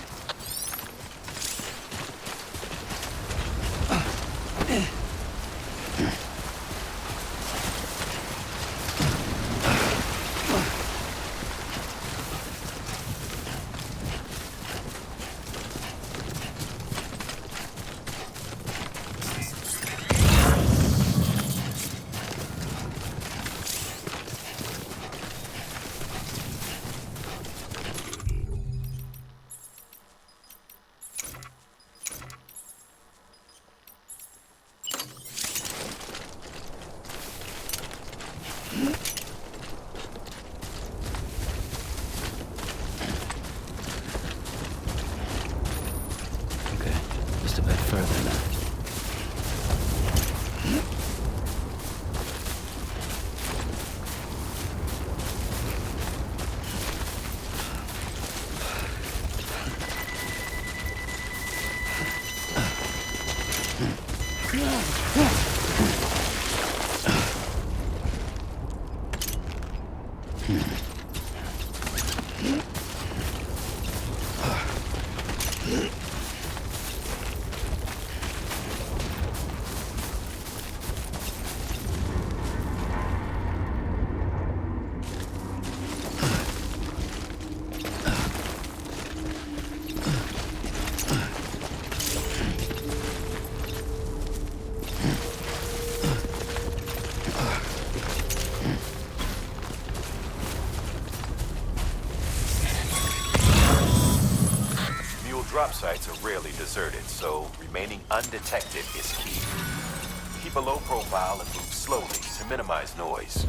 Drop sites are rarely deserted, so remaining undetected is key. Keep a low profile and move slowly to minimize noise.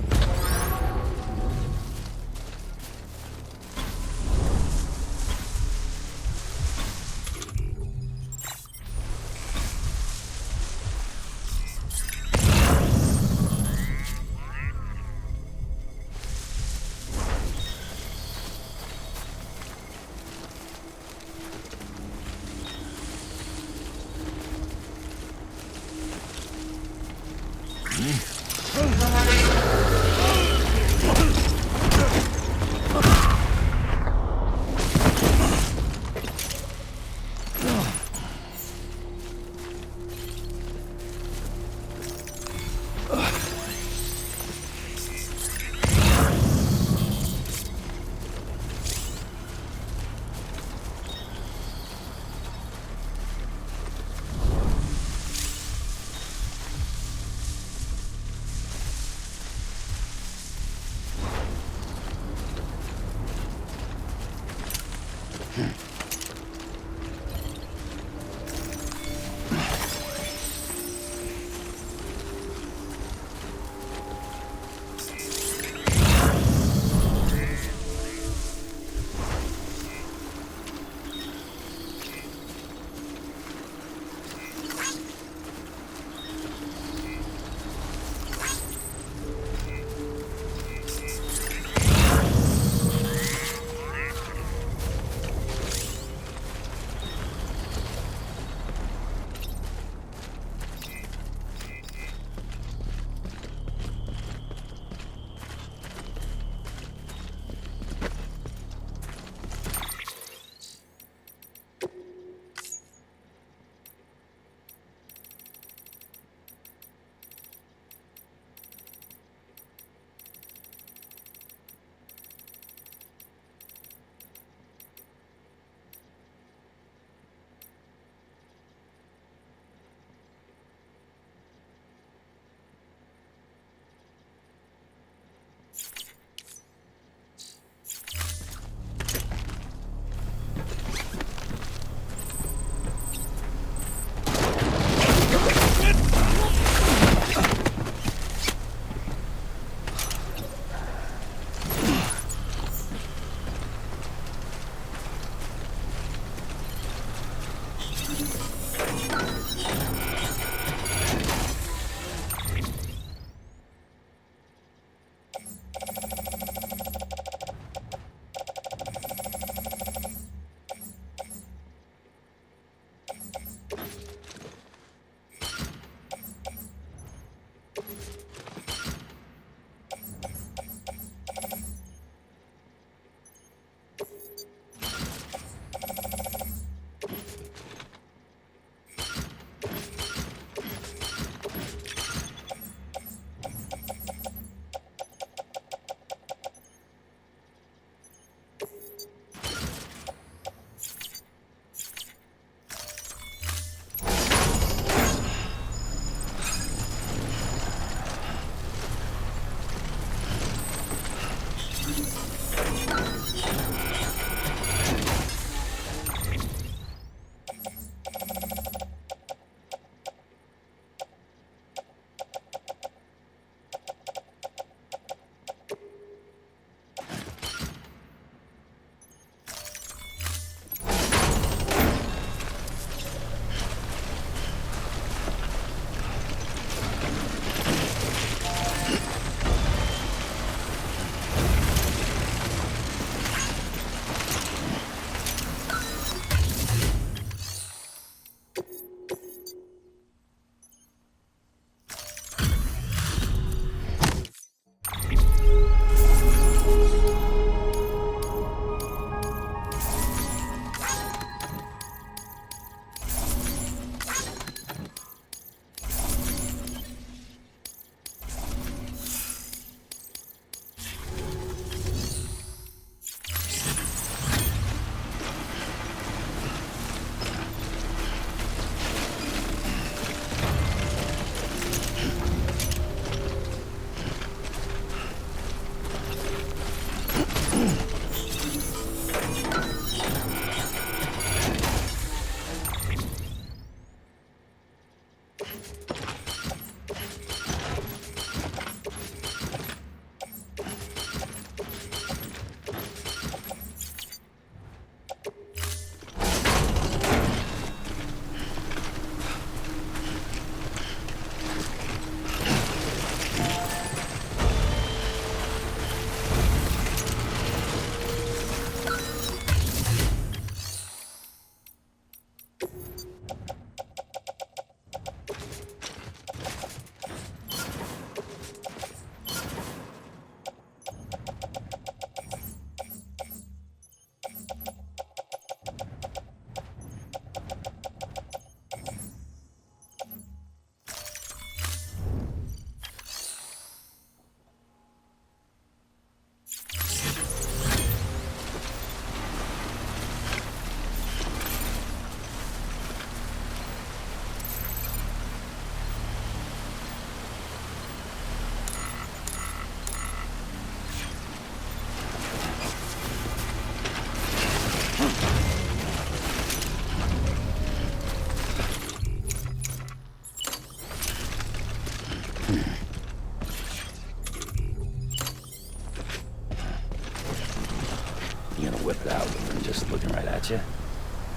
whip it out with them just looking right at you?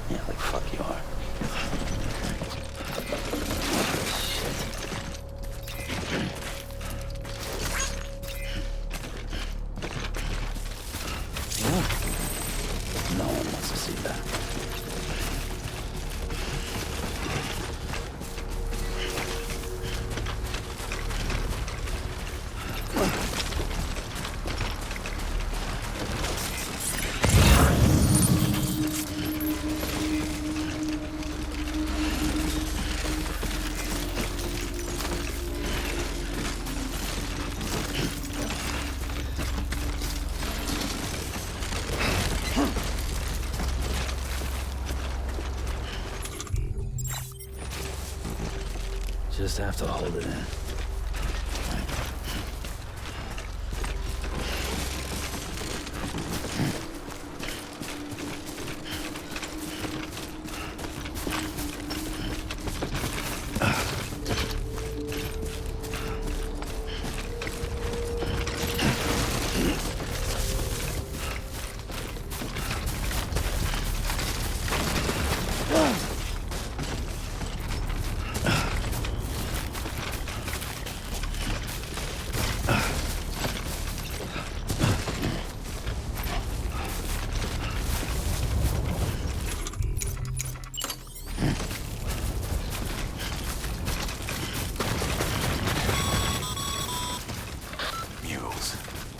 Yeah, like fuck you are. No one wants to see that. Just have to hold it in.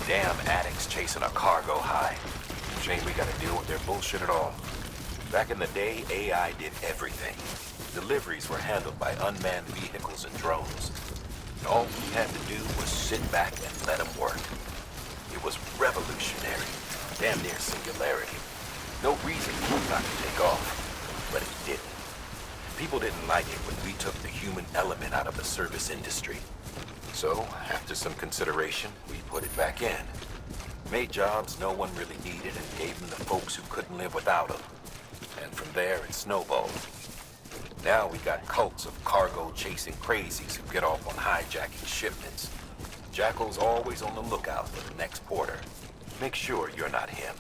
Damn addicts chasing a cargo high. Shame we gotta deal with their bullshit at all. Back in the day, AI did everything. Deliveries were handled by unmanned vehicles and drones. And all we had to do was sit back and let them work. It was revolutionary. Damn near singularity. No reason for it not to take off. But it didn't. People didn't like it when we took the human element out of the service industry. So, after some consideration, we put it back in. Made jobs no one really needed and gave them to folks who couldn't live without them. And from there, it snowballed. Now we got cults of cargo-chasing crazies who get off on hijacking shipments. Jackal's always on the lookout for the next porter. Make sure you're not him.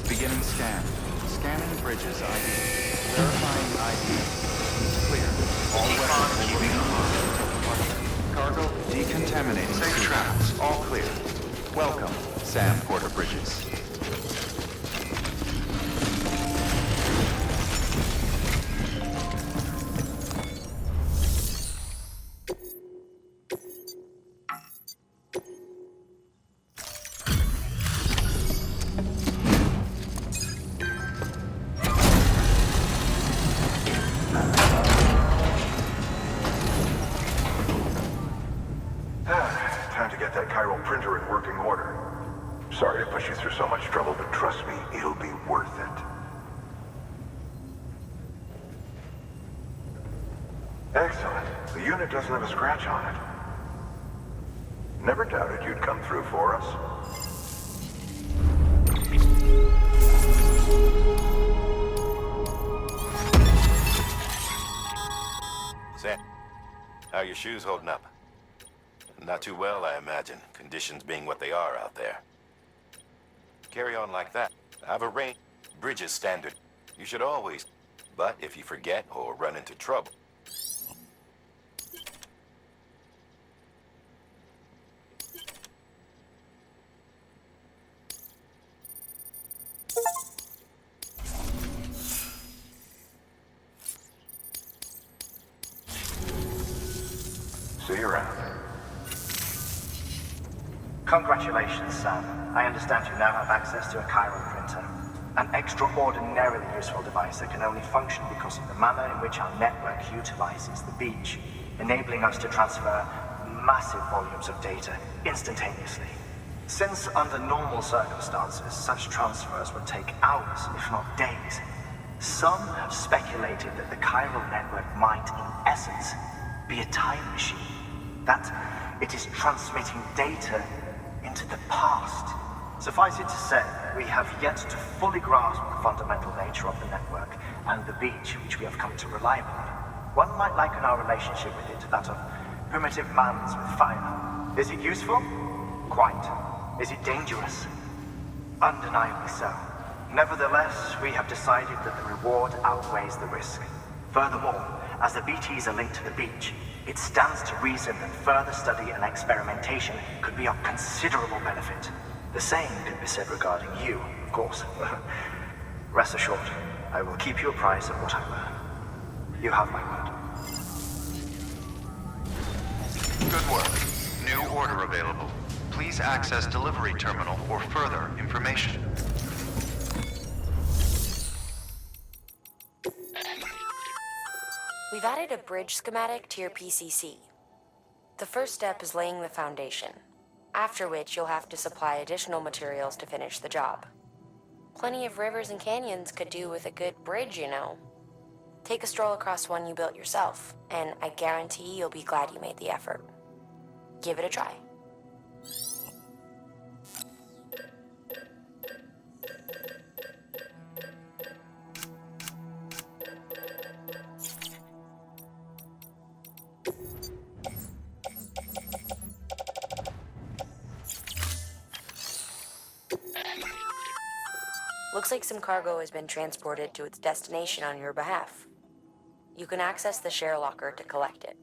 Beginning scan. Scanning bridges ID. Verifying ID. Clear. All weapons will remain locked. Cargo decontaminating. Safe traps. All clear. Welcome, Sam Porter Bridges. Time to get that chiral printer in working order. Sorry to push you through so much trouble, but trust me, it'll be worth it. Excellent. The unit doesn't have a scratch on it. Never doubted you'd come through for us. Sam, how are your shoes holding up? Not too well, I imagine, conditions being what they are out there. Carry on like that. I've arranged Bridges standard. You should always, but if you forget or run into trouble. See you around. Congratulations, Sam. I understand you now have access to a chiral printer. An extraordinarily useful device that can only function because of the manner in which our network utilizes the beach, enabling us to transfer massive volumes of data instantaneously. Since under normal circumstances, such transfers would take hours, if not days, some have speculated that the chiral network might, in essence, be a time machine. That it is transmitting data into the past, Suffice it to say, we have yet to fully grasp the fundamental nature of the network and the beach which we have come to rely upon. One might liken our relationship with it to that of primitive mans with fire. Is it useful? Quite. Is it dangerous? Undeniably so. Nevertheless, we have decided that the reward outweighs the risk. Furthermore, as the BTs are linked to the beach, it stands to reason that further study and experimentation could be of considerable benefit. The same could be said regarding you, of course. Rest assured, I will keep you apprised of what I learn. You have my word. Good work. New order available. Please access delivery terminal for further information. We've added a bridge schematic to your PCC. The first step is laying the foundation, after which you'll have to supply additional materials to finish the job. Plenty of rivers and canyons could do with a good bridge, you know. Take a stroll across one you built yourself, and I guarantee you'll be glad you made the effort. Give it a try. Looks like some cargo has been transported to its destination on your behalf. You can access the share locker to collect it.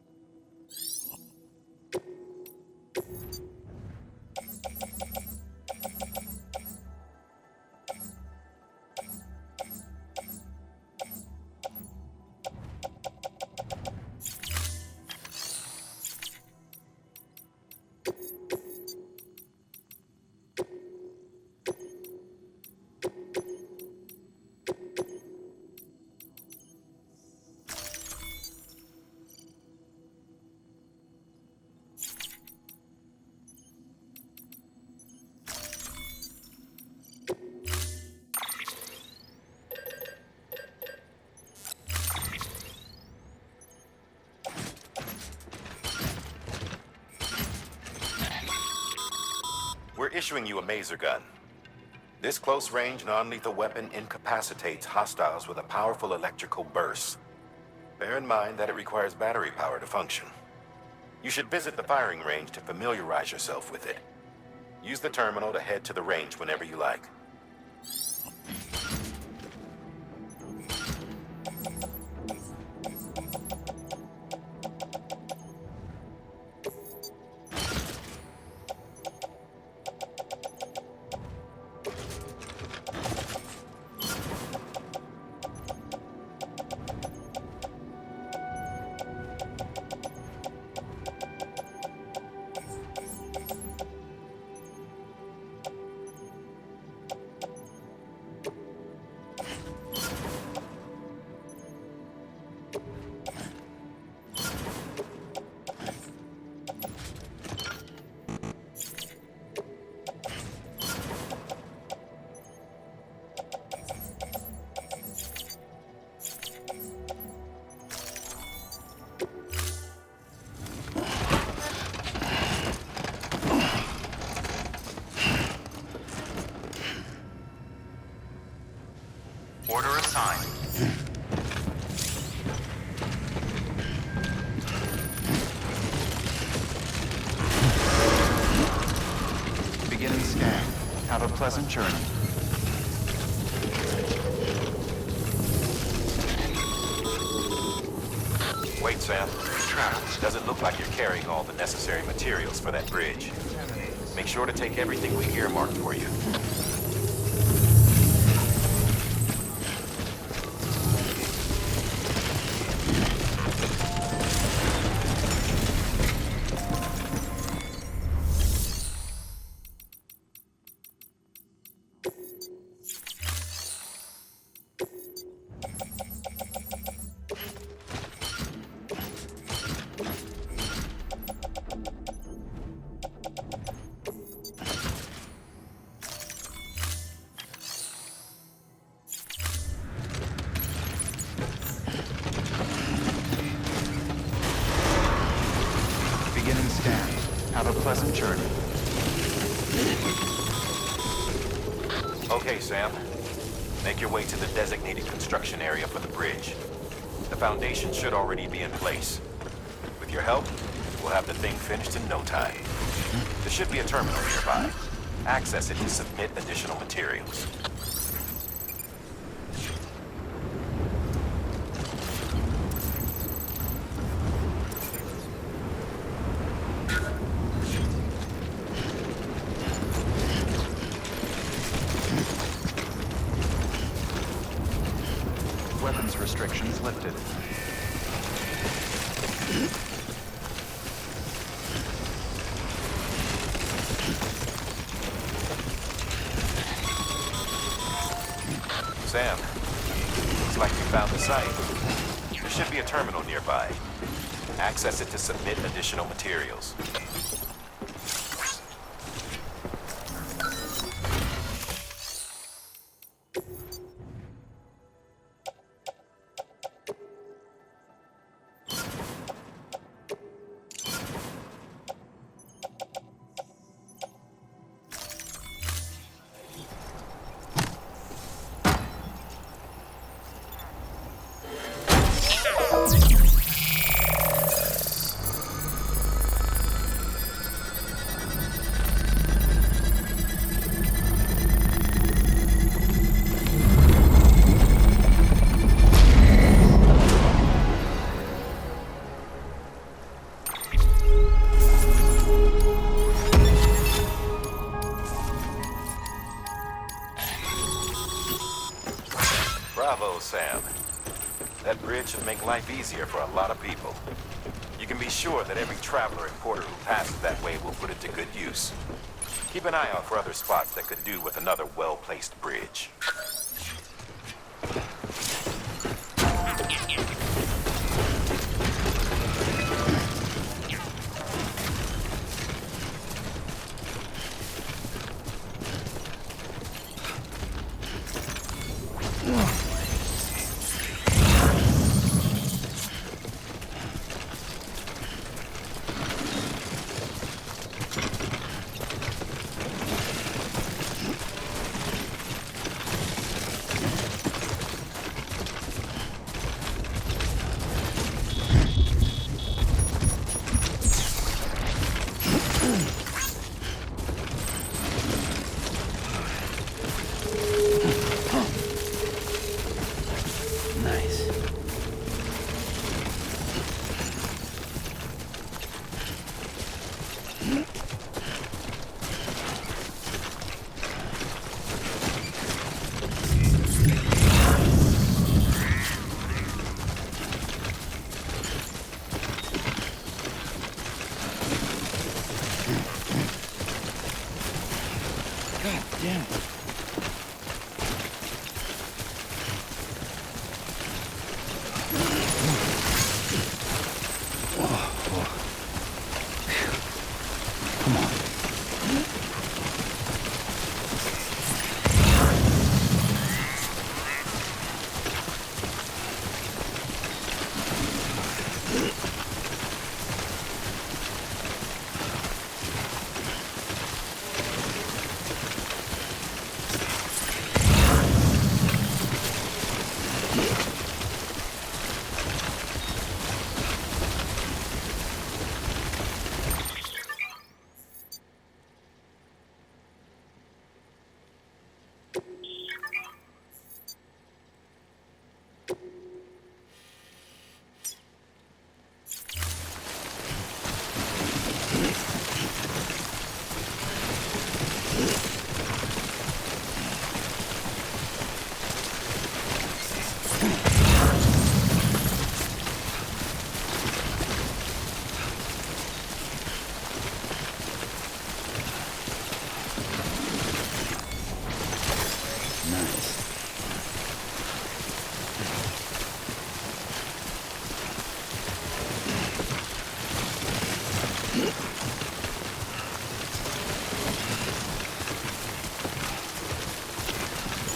We're issuing you a maser gun. This close-range, non-lethal weapon incapacitates hostiles with a powerful electrical burst. Bear in mind that it requires battery power to function. You should visit the firing range to familiarize yourself with it. Use the terminal to head to the range whenever you like. Order assigned. Beginning scan. Have a pleasant journey. Wait, Sam. Travis. Doesn't look like you're carrying all the necessary materials for that bridge. Make sure to take everything we earmarked for you. Beginning scan. Have a pleasant journey. Okay, Sam. Make your way to the designated construction area for the bridge. The foundation should already be in place. With your help, we'll have the thing finished in no time. There should be a terminal nearby. Access it to submit additional materials. Weapons restrictions lifted. Sam, looks like you found the site. There should be a terminal nearby. Access it to submit additional materials. Bravo, Sam. That bridge should make life easier for a lot of people. You can be sure that every traveler and porter who passes that way will put it to good use. Keep an eye out for other spots that could do with another well-placed bridge.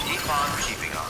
Keep on keeping on.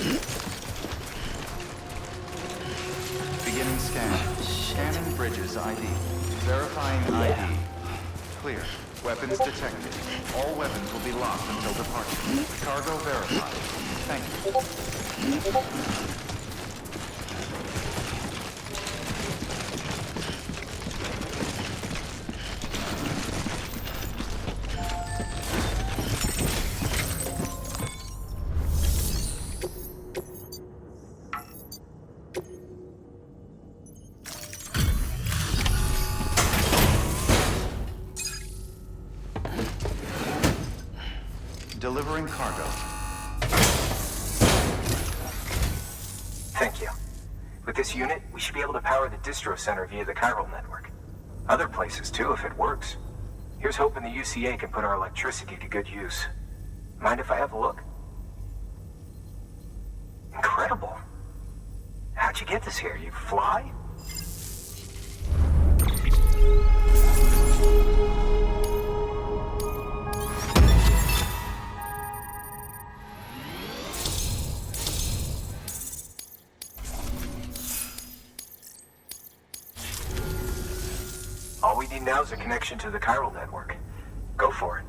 Beginning scan. Scanning Bridges ID. Verifying ID. Clear. Weapons detected. All weapons will be locked until departure. Cargo verified. Thank you. Delivering cargo. Thank you. With this unit, we should be able to power the distro center via the chiral network. Other places too, if it works. Here's hoping the UCA can put our electricity to good use. Mind if I have a look? Incredible. How'd you get this here? You fly? All we need now is a connection to the chiral network. Go for it.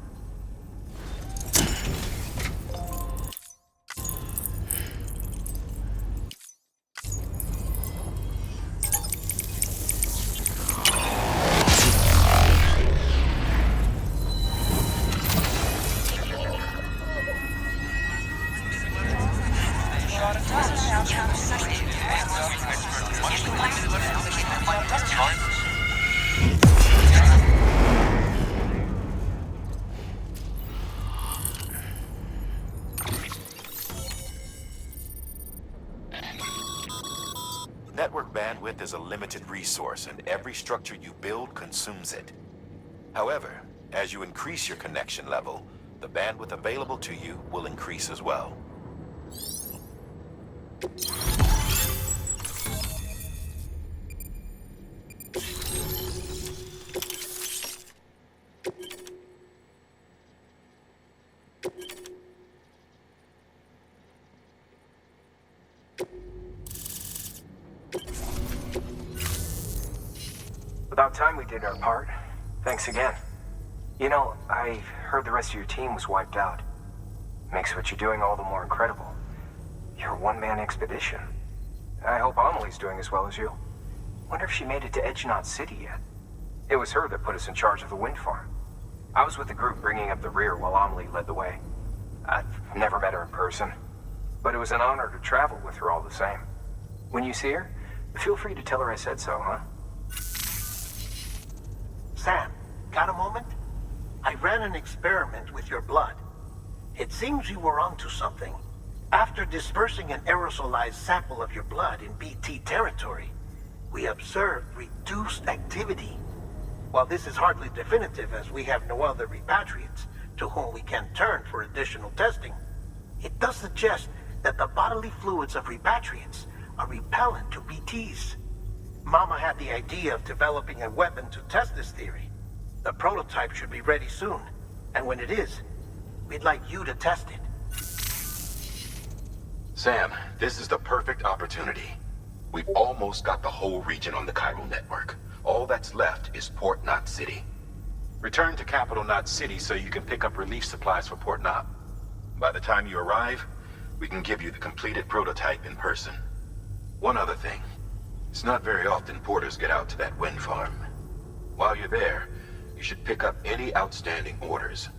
Network bandwidth is a limited resource, and every structure you build consumes it. However, as you increase your connection level, the bandwidth available to you will increase as well. About time we did our part. Thanks again. You know, I heard the rest of your team was wiped out. Makes what you're doing all the more incredible. You're a one-man expedition. I hope Amelie's doing as well as you. Wonder if she made it to Edgenot City yet. It was her that put us in charge of the wind farm. I was with the group bringing up the rear while Amelie led the way. I've never met her in person, but it was an honor to travel with her all the same. When you see her, feel free to tell her I said so, huh? Sam, got a moment? I ran an experiment with your blood. It seems you were onto something. After dispersing an aerosolized sample of your blood in BT territory, we observed reduced activity. While this is hardly definitive, as we have no other repatriates to whom we can turn for additional testing, it does suggest that the bodily fluids of repatriates are repellent to BTs. Mama had the idea of developing a weapon to test this theory. The prototype should be ready soon, and when it is, we'd like you to test it. Sam, this is the perfect opportunity. We've almost got the whole region on the chiral network. All that's left is Port Knot City. Return to Capital Knot City so you can pick up relief supplies for Port Knot. By the time you arrive, we can give you the completed prototype in person. One other thing. It's not very often porters get out to that wind farm. While you're there, you should pick up any outstanding orders.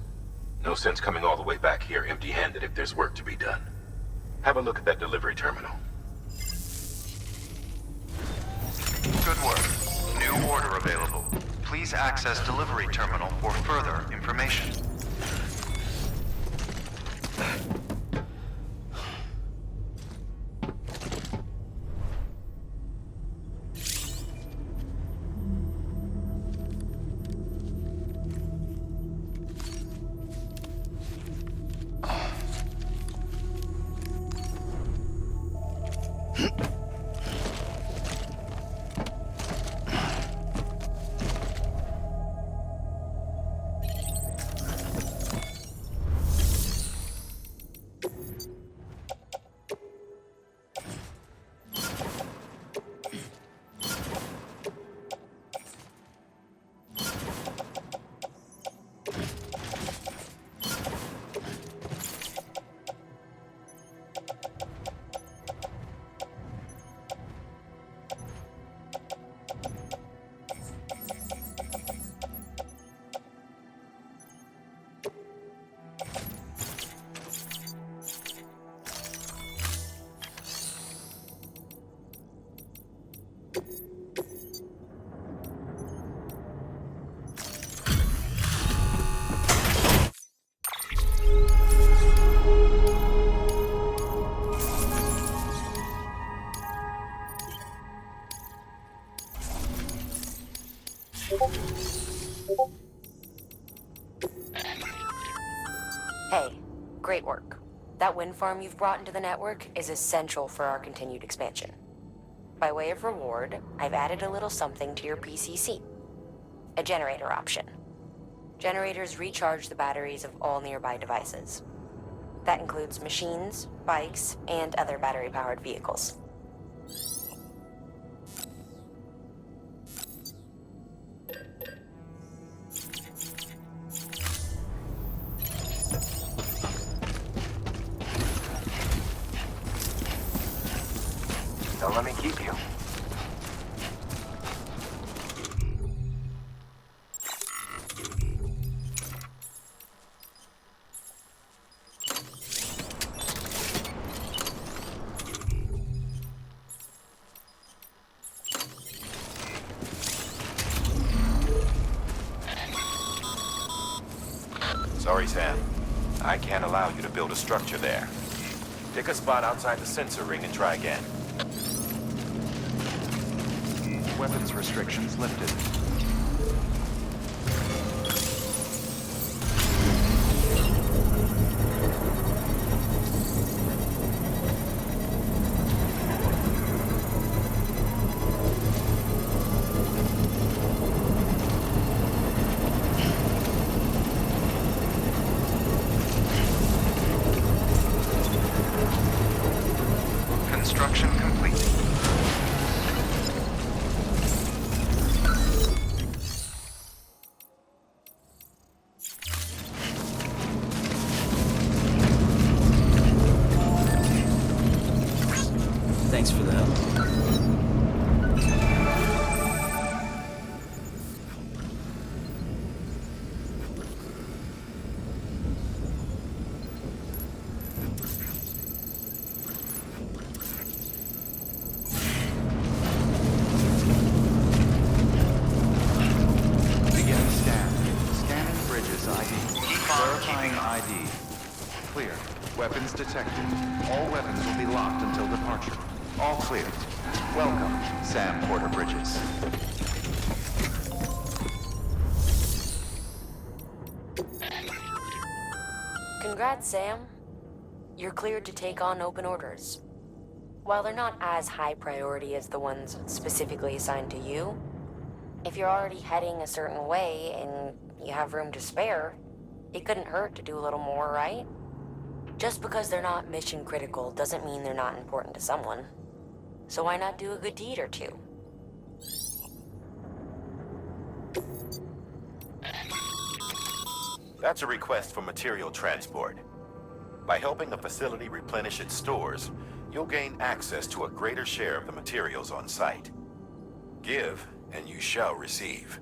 No sense coming all the way back here empty-handed if there's work to be done. Have a look at that delivery terminal. Good work. New order available. Please access delivery terminal for further information. That wind farm you've brought into the network is essential for our continued expansion. By way of reward, I've added a little something to your PCC. A generator option. Generators recharge the batteries of all nearby devices. That includes machines, bikes, and other battery-powered vehicles. Don't let me keep you. Sorry, Sam. I can't allow you to build a structure there. Pick a spot outside the sensor ring and try again. Weapons restrictions lifted. Construction complete. Thanks for the help. Beginning scan. Scanning bridges ID. Verifying ID. Clear. Weapons detected. All weapons will be locked until departure. All clear. Welcome, Sam Porter Bridges. Congrats, Sam. You're cleared to take on open orders. While they're not as high priority as the ones specifically assigned to you, if you're already heading a certain way and you have room to spare, it couldn't hurt to do a little more, right? Just because they're not mission critical doesn't mean they're not important to someone. So why not do a good deed or two? That's a request for material transport. By helping a facility replenish its stores, you'll gain access to a greater share of the materials on site. Give, and you shall receive.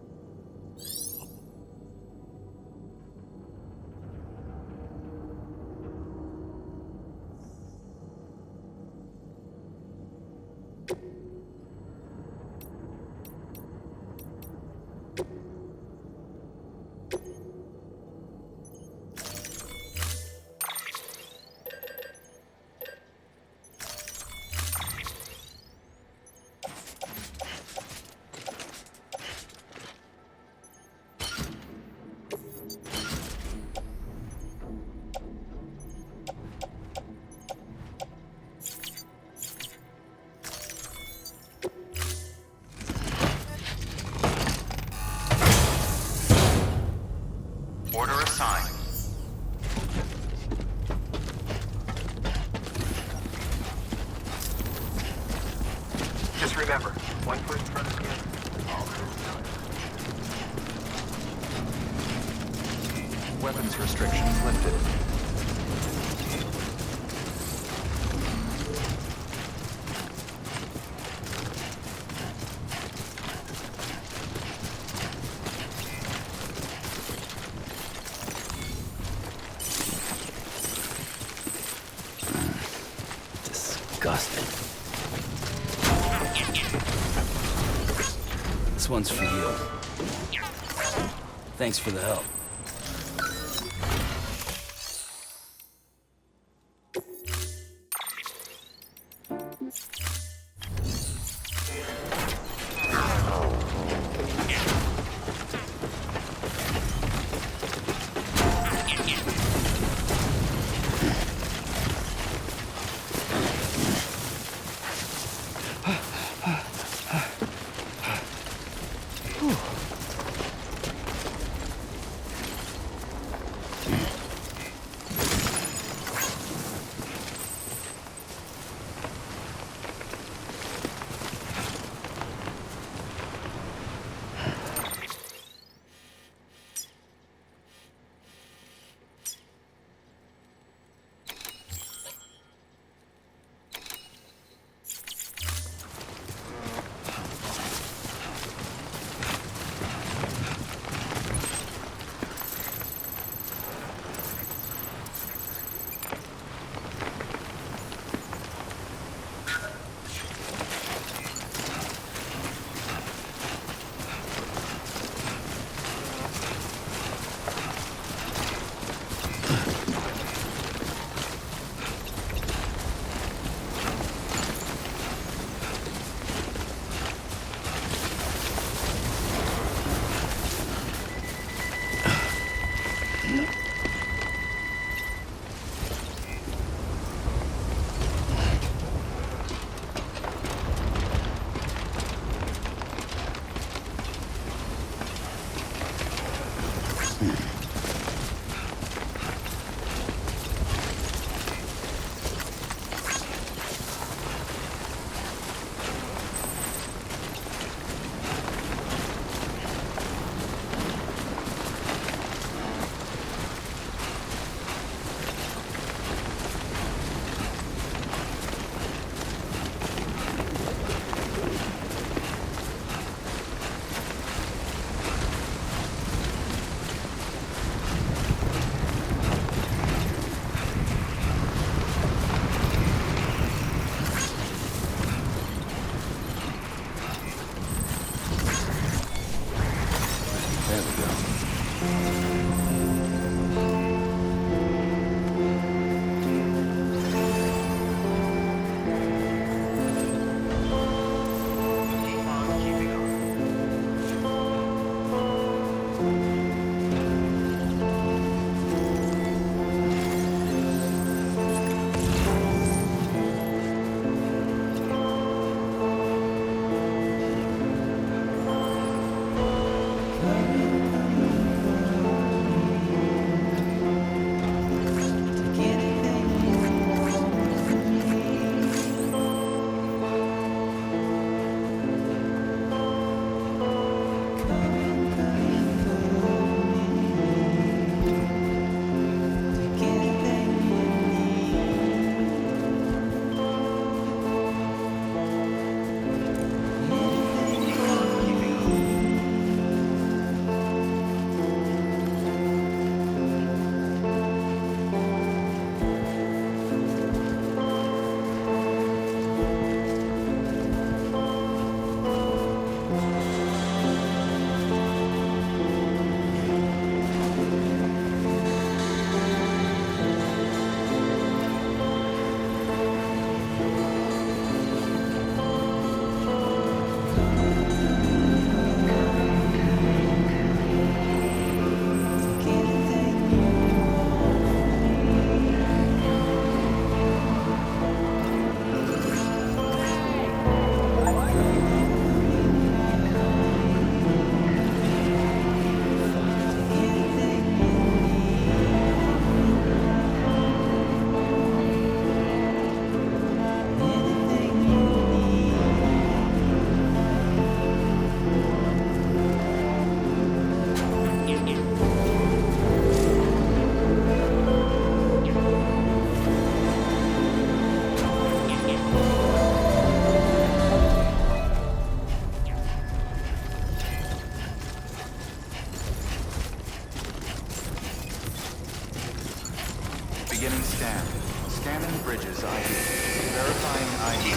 Order assigned. Just remember, one foot in front of the other. Weapons restrictions lifted. Disgusting. This one's for you. Thanks for the help.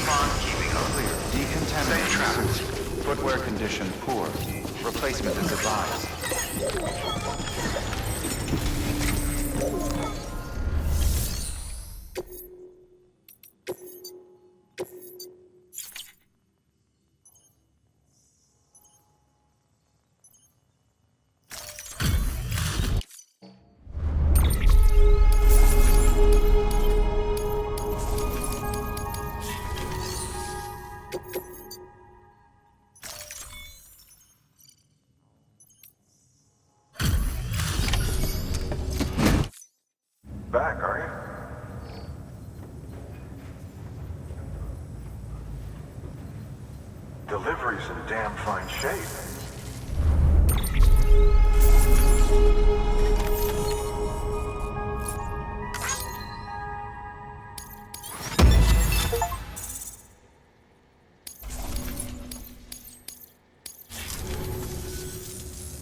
upon keeping up. Clear. Decontaminate suit. Footwear condition poor. Replacement is advised. Back, are you? Delivery's in damn fine shape.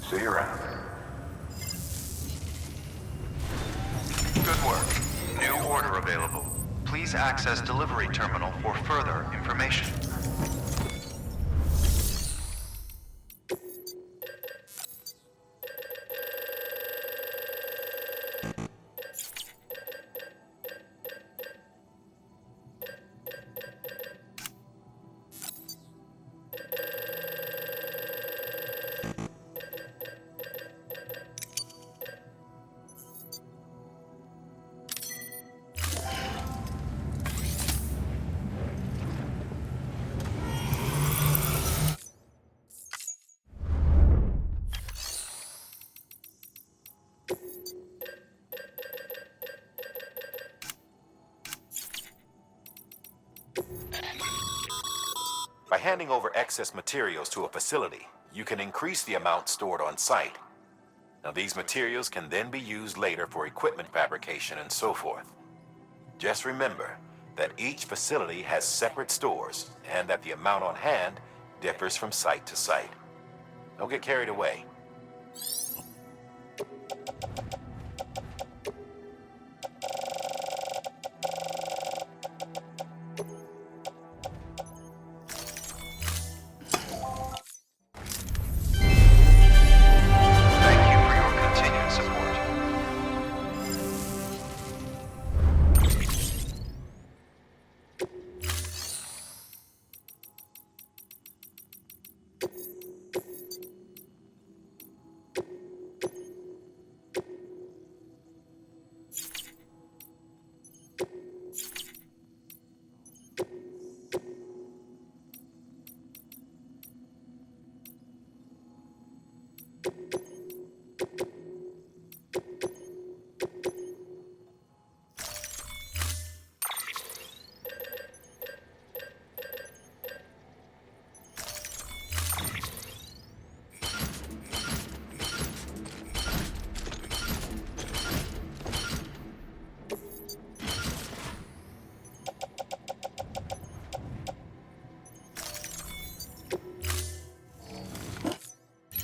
See you around. Good work. New order available. Please access delivery terminal for further information. By handing over excess materials to a facility, you can increase the amount stored on site. Now, these materials can then be used later for equipment fabrication and so forth. Just remember that each facility has separate stores and that the amount on hand differs from site to site. Don't get carried away. Thank you for your continued support.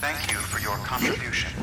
Thank you for your contribution.